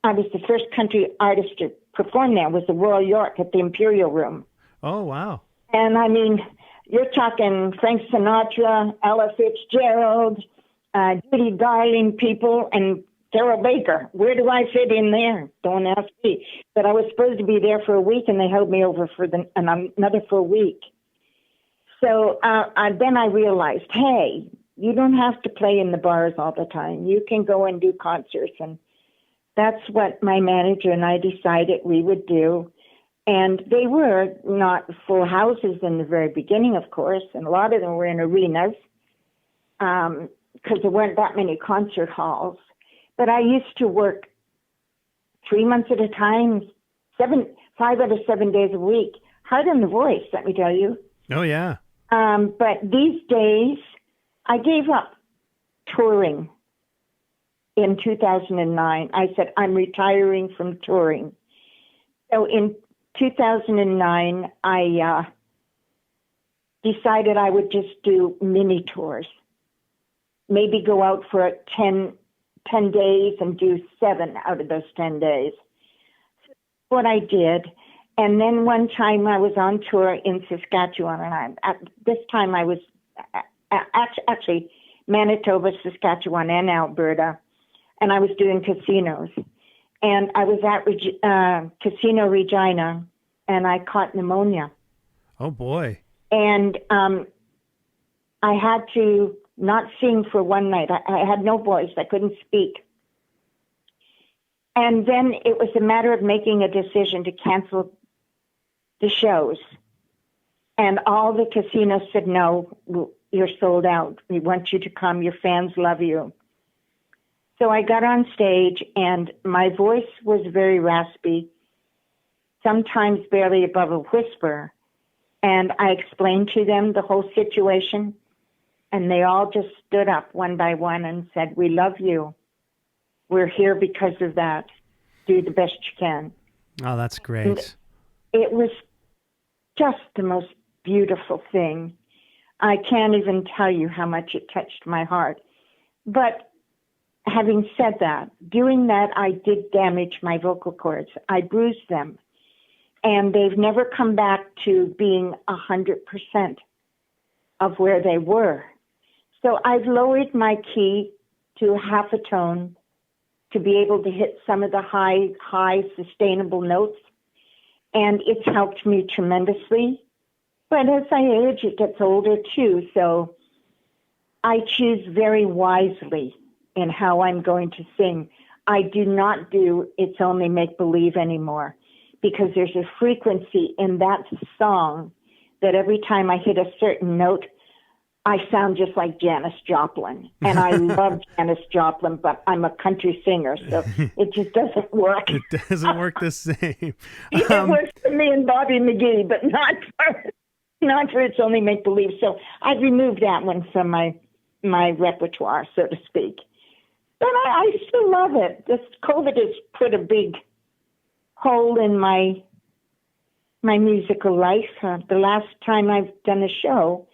I was the first country artist to perform there, was the Royal York at the Imperial Room. Oh, wow. And I mean, you're talking Frank Sinatra, Ella Fitzgerald, Judy Garland people, and Carroll Baker. Where do I fit in there? Don't ask me. But I was supposed to be there for a week, and they held me over for another full week. So then I realized, hey, you don't have to play in the bars all the time. You can go and do concerts. And that's what my manager and I decided we would do. And they were not full houses in the very beginning, of course, and a lot of them were in arenas because there weren't that many concert halls. But I used to work 3 months at a time, 5 out of 7 days a week. Hard on the voice, let me tell you. Oh, yeah. But these days, I gave up touring in 2009. I said, I'm retiring from touring. So in 2009, I decided I would just do mini tours. Maybe go out for 10 days and do 7 out of those 10 days. So that's what I did. And then one time I was on tour in Saskatchewan, and at this time I was actually Manitoba, Saskatchewan, and Alberta, and I was doing casinos. And I was at Casino Regina, and I caught pneumonia. Oh, boy. And I had to not sing for one night. I had no voice. I couldn't speak. And then it was a matter of making a decision to cancel the shows. And all the casinos said, no, you're sold out. We want you to come. Your fans love you. So I got on stage, and my voice was very raspy, sometimes barely above a whisper. And I explained to them the whole situation, and they all just stood up one by one and said, we love you. We're here because of that. Do the best you can. Oh, that's great. And it was just the most beautiful thing. I can't even tell you how much it touched my heart. But having said that, doing that, I did damage my vocal cords. I bruised them. And they've never come back to being 100% of where they were. So I've lowered my key to half a tone to be able to hit some of the high sustainable notes. And it's helped me tremendously. But as I age, it gets older too. So I choose very wisely in how I'm going to sing. I do not do It's Only Make Believe anymore, because there's a frequency in that song that every time I hit a certain note, I sound just like Janis Joplin. And I love Janis Joplin, but I'm a country singer, so it just doesn't work. It doesn't work the same. It works for me and Bobby McGee, but not for It's Only Make Believe. So I've removed that one from my repertoire, so to speak. But I still love it. This COVID has put a big hole in my musical life. The last time I've done a show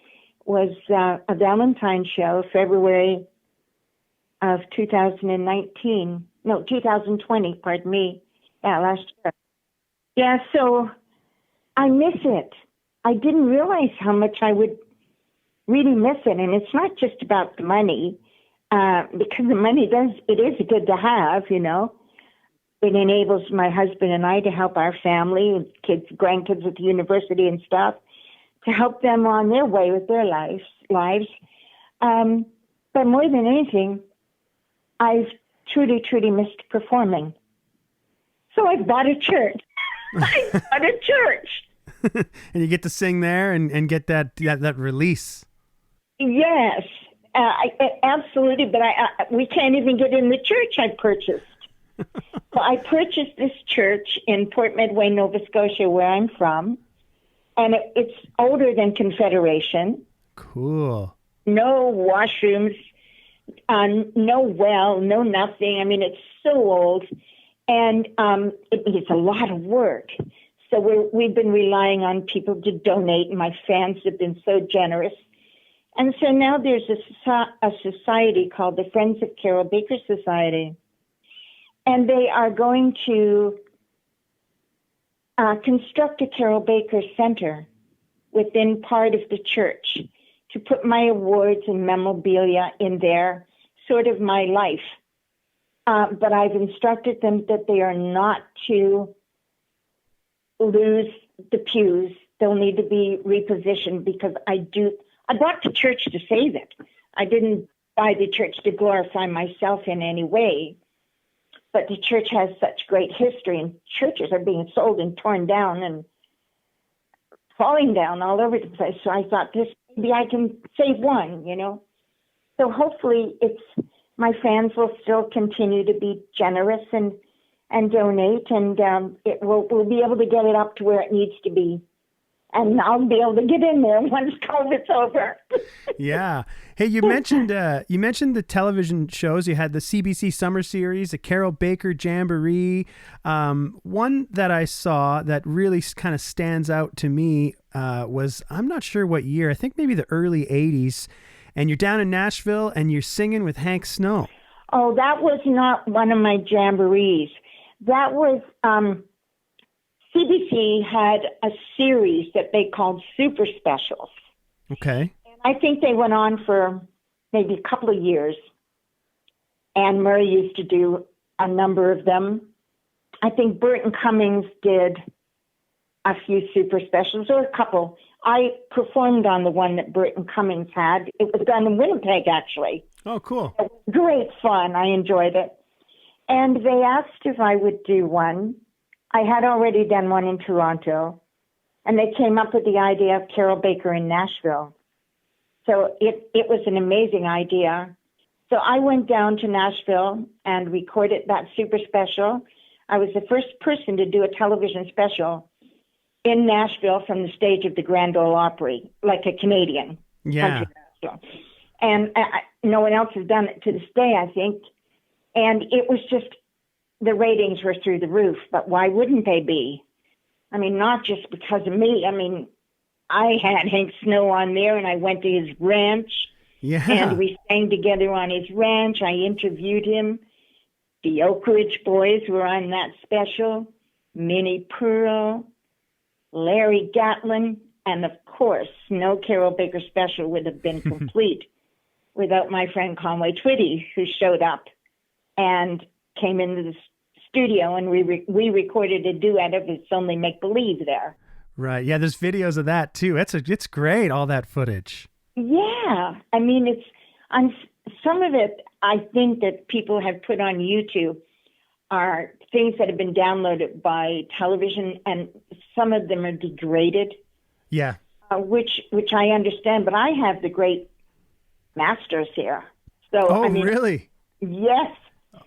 was a Valentine's show, February of 2020, pardon me. Yeah, last year. Yeah, so I miss it. I didn't realize how much I would really miss it. And it's not just about the money, because the money it is good to have, you know. It enables my husband and I to help our family, kids, grandkids at the university and stuff, to help them on their way with their lives. But more than anything, I've truly, truly missed performing. So I bought a church. I bought a church. and you get to sing there and get that release. Yes, absolutely. But we can't even get in the church I purchased. So I purchased this church in Port Midway, Nova Scotia, where I'm from, and it's older than Confederation. Cool. No washrooms, no well, no nothing. I mean, it's so old, and it's a lot of work. So we've been relying on people to donate, and my fans have been so generous. And so now there's a society called the Friends of Carroll Baker Society, and they are going to construct a Carroll Baker Center within part of the church to put my awards and memorabilia in there, sort of my life. But I've instructed them that they are not to lose the pews. They'll need to be repositioned because I bought the church to save it. I didn't buy the church to glorify myself in any way. But the church has such great history, and churches are being sold and torn down and falling down all over the place. So I thought, maybe I can save one, So hopefully my fans will still continue to be generous and donate, and we'll be able to get it up to where it needs to be. And I'll be able to get in there once COVID's over. Yeah. Hey, you mentioned the television shows. You had the CBC Summer Series, the Carroll Baker Jamboree. One that I saw that really kind of stands out to me was, I'm not sure what year, I think maybe the early 80s. And you're down in Nashville and you're singing with Hank Snow. Oh, that was not one of my jamborees. That was... CBC had a series that they called Super Specials. Okay. And I think they went on for maybe a couple of years. Anne Murray used to do a number of them. I think Burton Cummings did a few Super Specials, or a couple. I performed on the one that Burton Cummings had. It was done in Winnipeg, actually. Oh, cool. Great fun. I enjoyed it. And they asked if I would do one. I had already done one in Toronto, and they came up with the idea of Carroll Baker in Nashville. So it was an amazing idea. So I went down to Nashville and recorded that super special. I was the first person to do a television special in Nashville from the stage of the Grand Ole Opry, like a Canadian. Yeah. And no one else has done it to this day, I think. And it was just... the ratings were through the roof, but why wouldn't they be? I mean, not just because of me. I mean, I had Hank Snow on there, and I went to his ranch, and we sang together on his ranch. I interviewed him. The Oak Ridge Boys were on that special, Minnie Pearl, Larry Gatlin, and of course, no Carroll Baker special would have been complete without my friend Conway Twitty, who showed up and came into the studio, and we recorded a duet of It's Only Make Believe there. Right. Yeah, there's videos of that too. It's great, all that footage. Yeah. I mean, it's on some of it. I think that people have put on YouTube are things that have been downloaded by television, and some of them are degraded. Yeah. Which I understand, but I have the great masters here. So I mean, really? Yes.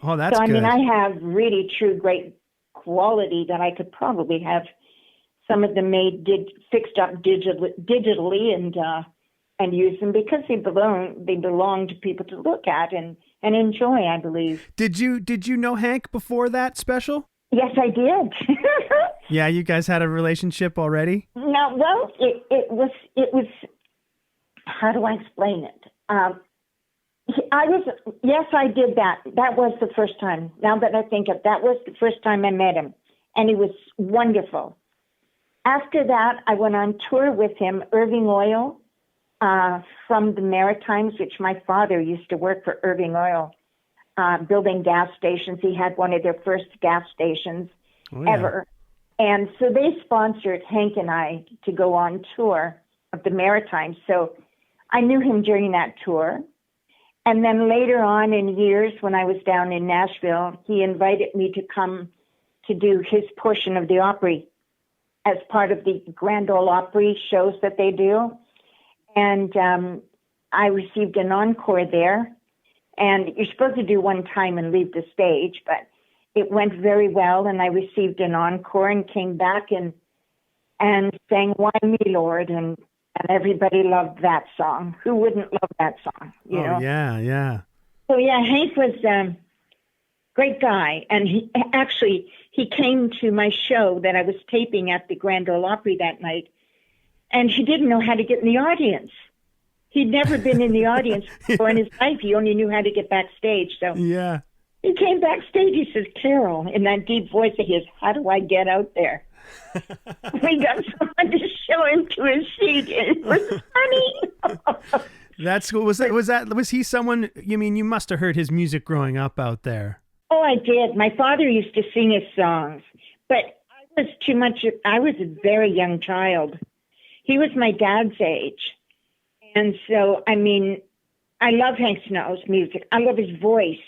Oh, that's good. So, good. I have really true great quality that I could probably have some of them fixed up digitally and use them because they belong to people to look at and enjoy, I believe. Did you know Hank before that special? Yes, I did. Yeah, you guys had a relationship already? No, well, it was. How do I explain it? Yes, I did that. That was the first time. Now that I think of it, that was the first time I met him, and he was wonderful. After that, I went on tour with him, Irving Oil, from the Maritimes, which my father used to work for Irving Oil, building gas stations. He had one of their first gas stations ever. And so they sponsored Hank and I to go on tour of the Maritimes. So I knew him during that tour. And then later on in years, when I was down in Nashville, he invited me to come to do his portion of the Opry. as part of the Grand Ole Opry shows that they do. And I received an encore there. And you're supposed to do one time and leave the stage, but it went very well. And I received an encore and came back and sang Why Me, Lord? And everybody loved that song. Who wouldn't love that song? You know? Yeah, yeah. So, yeah, Hank was a great guy. And he came to my show that I was taping at the Grand Ole Opry that night. And he didn't know how to get in the audience. He'd never been in the audience before in his life. He only knew how to get backstage. So yeah, he came backstage. He says, Carroll, in that deep voice of his, how do I get out there? We got someone to show him to his seat. It was funny. That's cool. Was he someone, you mean, you must have heard his music growing up out there. Oh, I did. My father used to sing his songs, but I was a very young child. He was my dad's age. And so, I mean, I love Hank Snow's music. I love his voice.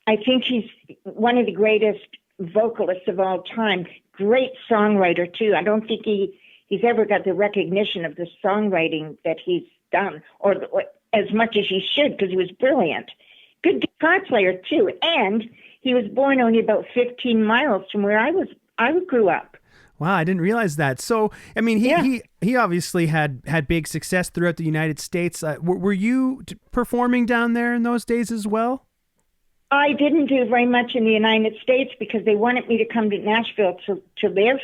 I think he's one of the greatest vocalists of all time. Great songwriter, too. I don't think he's ever got the recognition of the songwriting that he's done, or as much as he should, because he was brilliant. Good guitar player, too. And he was born only about 15 miles from where I grew up. Wow, I didn't realize that. So, I mean, he obviously had big success throughout the United States. Were you performing down there in those days as well? I didn't do very much in the United States because they wanted me to come to Nashville to live.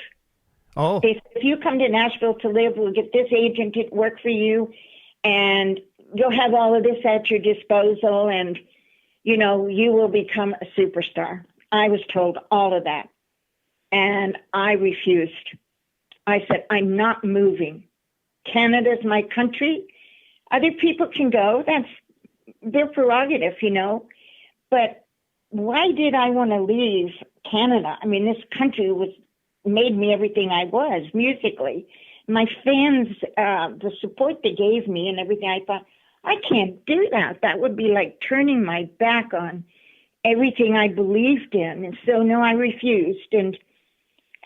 Oh. They said, if you come to Nashville to live, we'll get this agent to work for you, and you'll have all of this at your disposal, and, you know, you will become a superstar. I was told all of that. And I refused. I said, I'm not moving. Canada's my country. Other people can go. That's their prerogative, you know. But why did I want to leave Canada? I mean, this country made me everything I was musically. My fans, the support they gave me and everything, I thought, I can't do that. That would be like turning my back on everything I believed in. And so, no, I refused. And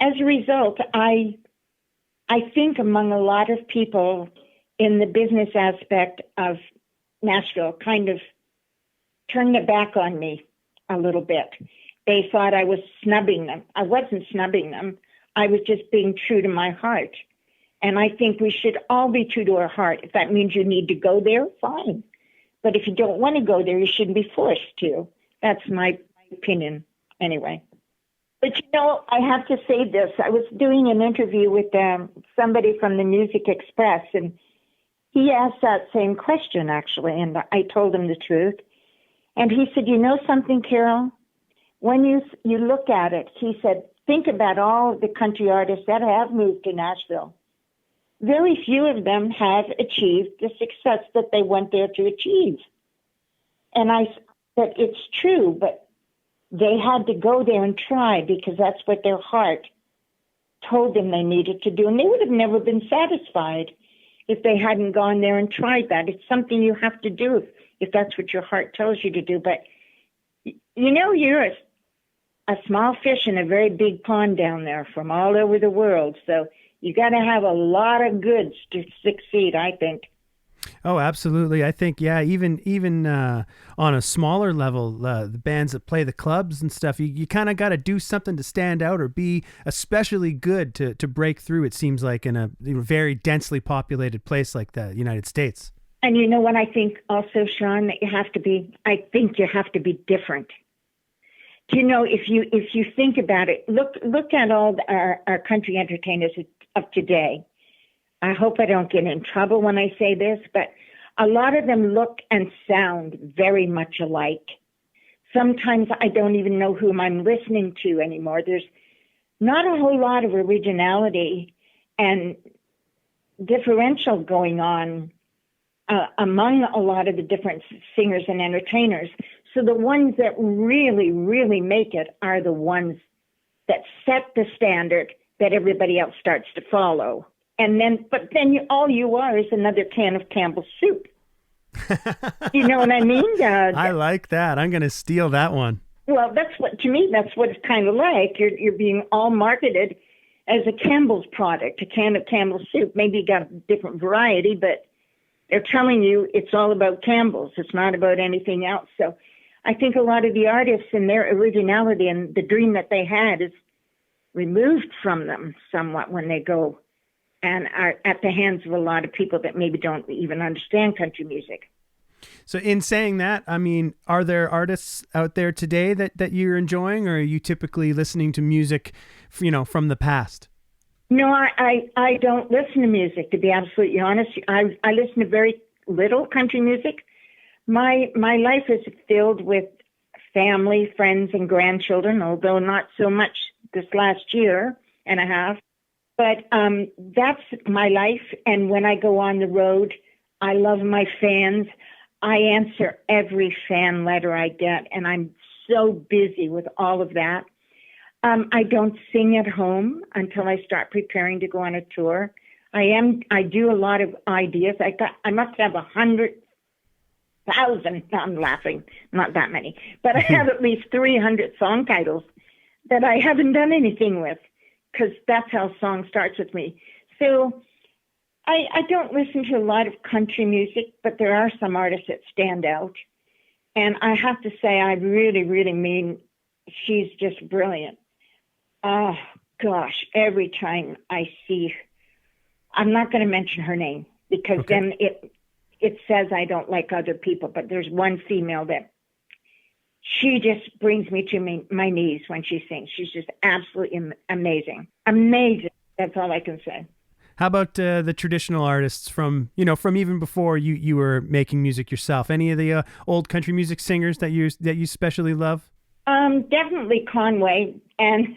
as a result, I think among a lot of people in the business aspect of Nashville kind of turned their back on me a little bit. They thought I was snubbing them. I wasn't snubbing them. I was just being true to my heart. And I think we should all be true to our heart. If that means you need to go there, fine. But if you don't want to go there, you shouldn't be forced to. That's my opinion anyway. But, you know, I have to say this. I was doing an interview with somebody from the Music Express, and he asked that same question, actually, and I told him the truth. And he said, you know something, Carol? When you look at it, he said, think about all the country artists that have moved to Nashville. Very few of them have achieved the success that they went there to achieve. And I said, it's true, but they had to go there and try because that's what their heart told them they needed to do. And they would have never been satisfied if they hadn't gone there and tried that. It's something you have to do if that's what your heart tells you to do. But, you know, you're a small fish in a very big pond down there from all over the world. So you got to have a lot of goods to succeed, I think. Oh, absolutely. I think, yeah, even on a smaller level, the bands that play the clubs and stuff, you kind of got to do something to stand out or be especially good to break through, it seems like, in a very densely populated place like the United States. And you know what I think also, Sean, that you have to be different. You know, if you think about it, look at all our country entertainers of today. I hope I don't get in trouble when I say this, but a lot of them look and sound very much alike. Sometimes I don't even know whom I'm listening to anymore. There's not a whole lot of originality and differential going on among a lot of the different singers and entertainers. So the ones that really, really make it are the ones that set the standard that everybody else starts to follow. But then all you are is another can of Campbell's soup. You know what I mean? I like that. I'm going to steal that one. Well, to me, that's what it's kind of like. You're being all marketed as a Campbell's product, a can of Campbell's soup. Maybe you got a different variety, but they're telling you it's all about Campbell's. It's not about anything else. So I think a lot of the artists and their originality and the dream that they had is removed from them somewhat when they go and are at the hands of a lot of people that maybe don't even understand country music. So in saying that, I mean, are there artists out there today that you're enjoying, or are you typically listening to music, from the past? No, I don't listen to music, to be absolutely honest. I listen to very little country music. My life is filled with family, friends, and grandchildren, although not so much this last year and a half. But that's my life. And when I go on the road, I love my fans. I answer every fan letter I get, and I'm so busy with all of that. I don't sing at home until I start preparing to go on a tour. I do a lot of ideas. I must have 100,000. I'm laughing, not that many, but I have at least 300 song titles that I haven't done anything with, because that's how song starts with me. So I don't listen to a lot of country music, but there are some artists that stand out. And I have to say, I really, really mean she's just brilliant. Oh, gosh, every time I see, I'm not going to mention her name, because then it says I don't like other people, but there's one female that she just brings me to my knees when she sings. She's just absolutely amazing. Amazing. That's all I can say. How about the traditional artists from even before you were making music yourself? Any of the old country music singers that you especially love? Definitely Conway, and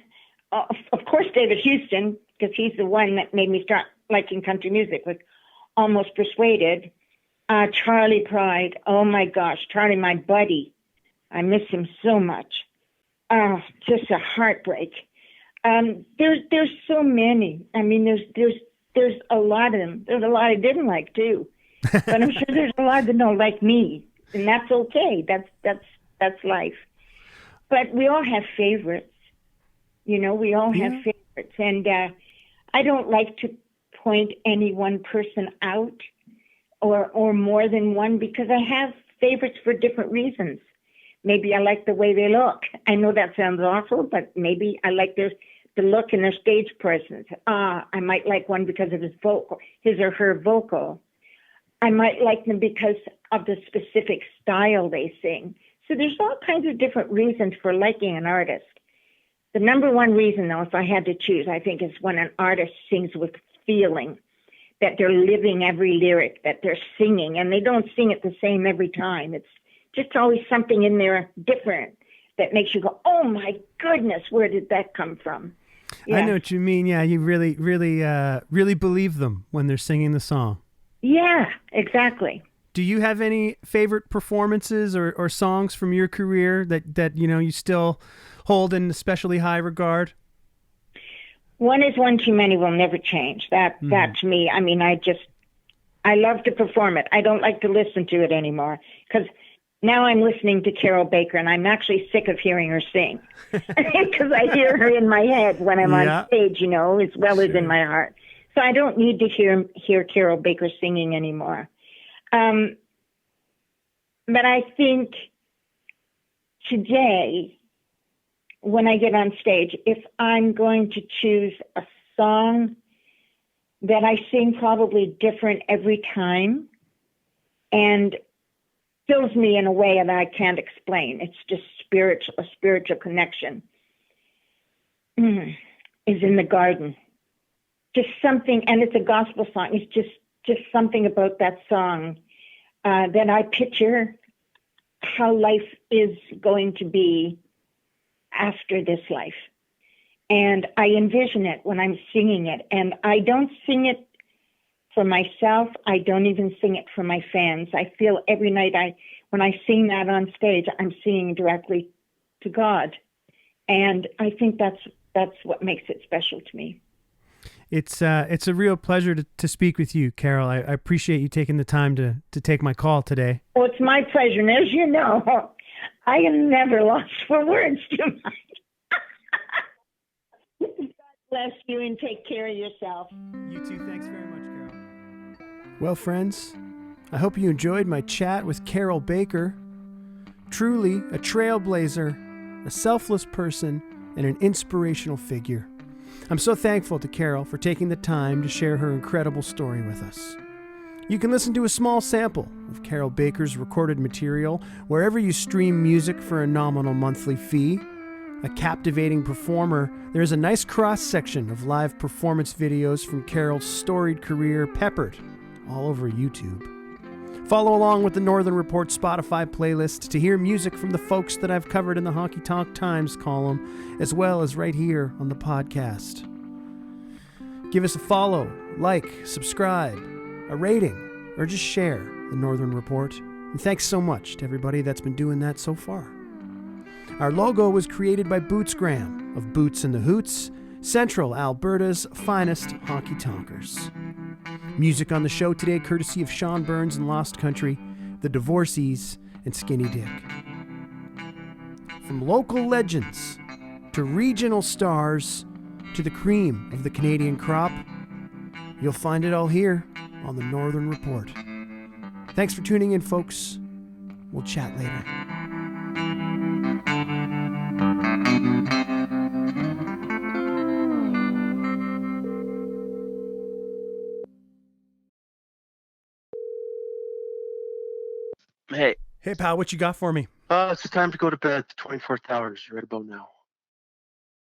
of course David Houston, because he's the one that made me start liking country music, with Almost Persuaded. Charlie Pride. Oh my gosh, Charlie, my buddy. I miss him so much. Just a heartbreak. There's so many. I mean, there's a lot of them. There's a lot I didn't like too, but I'm sure there's a lot that don't like me, and that's okay. That's life. But we all have favorites. We all have favorites, and I don't like to point any one person out, or more than one, because I have favorites for different reasons. Maybe I like the way they look. I know that sounds awful, but maybe I like the look and their stage presence. I might like one because of his or her vocal. I might like them because of the specific style they sing. So there's all kinds of different reasons for liking an artist. The number one reason, though, if I had to choose, I think, is when an artist sings with feeling, that they're living every lyric, that they're singing, and they don't sing it the same every time. It's just always something in there different that makes you go, oh my goodness, where did that come from? Yeah. I know what you mean. Yeah, you really, really, really believe them when they're singing the song. Yeah, exactly. Do you have any favorite performances or songs from your career that you still hold in especially high regard? One is One Too Many Will Never Change. That to me, I mean, I love to perform it. I don't like to listen to it anymore, because now I'm listening to Carroll Baker, and I'm actually sick of hearing her sing, because I hear her in my head when I'm on stage, as well as in my heart. So I don't need to hear Carroll Baker singing anymore. But I think today, when I get on stage, if I'm going to choose a song that I sing probably different every time, and fills me in a way that I can't explain. It's just a spiritual connection. Is In the Garden. Just something, and it's a gospel song. It's just something about that song that I picture how life is going to be after this life. And I envision it when I'm singing it. And I don't sing it for myself. I don't even sing it for my fans. I feel every night when I sing that on stage, I'm singing directly to God. And I think that's what makes it special to me. It's a real pleasure to speak with you, Carroll. I appreciate you taking the time to take my call today. Well, it's my pleasure. And as you know, I am never lost for words too much. bless you and take care of yourself. You too. Thanks very much, Carol. Well, friends, I hope you enjoyed my chat with Carroll Baker. Truly a trailblazer, a selfless person, and an inspirational figure. I'm so thankful to Carroll for taking the time to share her incredible story with us. You can listen to a small sample of Carroll Baker's recorded material wherever you stream music for a nominal monthly fee. A captivating performer, there is a nice cross-section of live performance videos from Carroll's storied career peppered all over YouTube. Follow along with the Northern Report Spotify playlist to hear music from the folks that I've covered in the Honky-Tonk Times column, as well as right here on the podcast. Give us a follow, like, subscribe, a rating, or just share the Northern Report. And thanks so much to everybody that's been doing that so far. Our logo was created by Boots Graham of Boots and the Hoots, Central Alberta's finest honky-tonkers. Music on the show today courtesy of Sean Burns and Lost Country, The Divorcees, and Skinny Dick. From local legends to regional stars to the cream of the Canadian crop, you'll find it all here on the Northern Report. Thanks for tuning in, folks. We'll chat later. Hey. Hey, pal, what you got for me? It's time to go to bed. The 24th hour is right about now.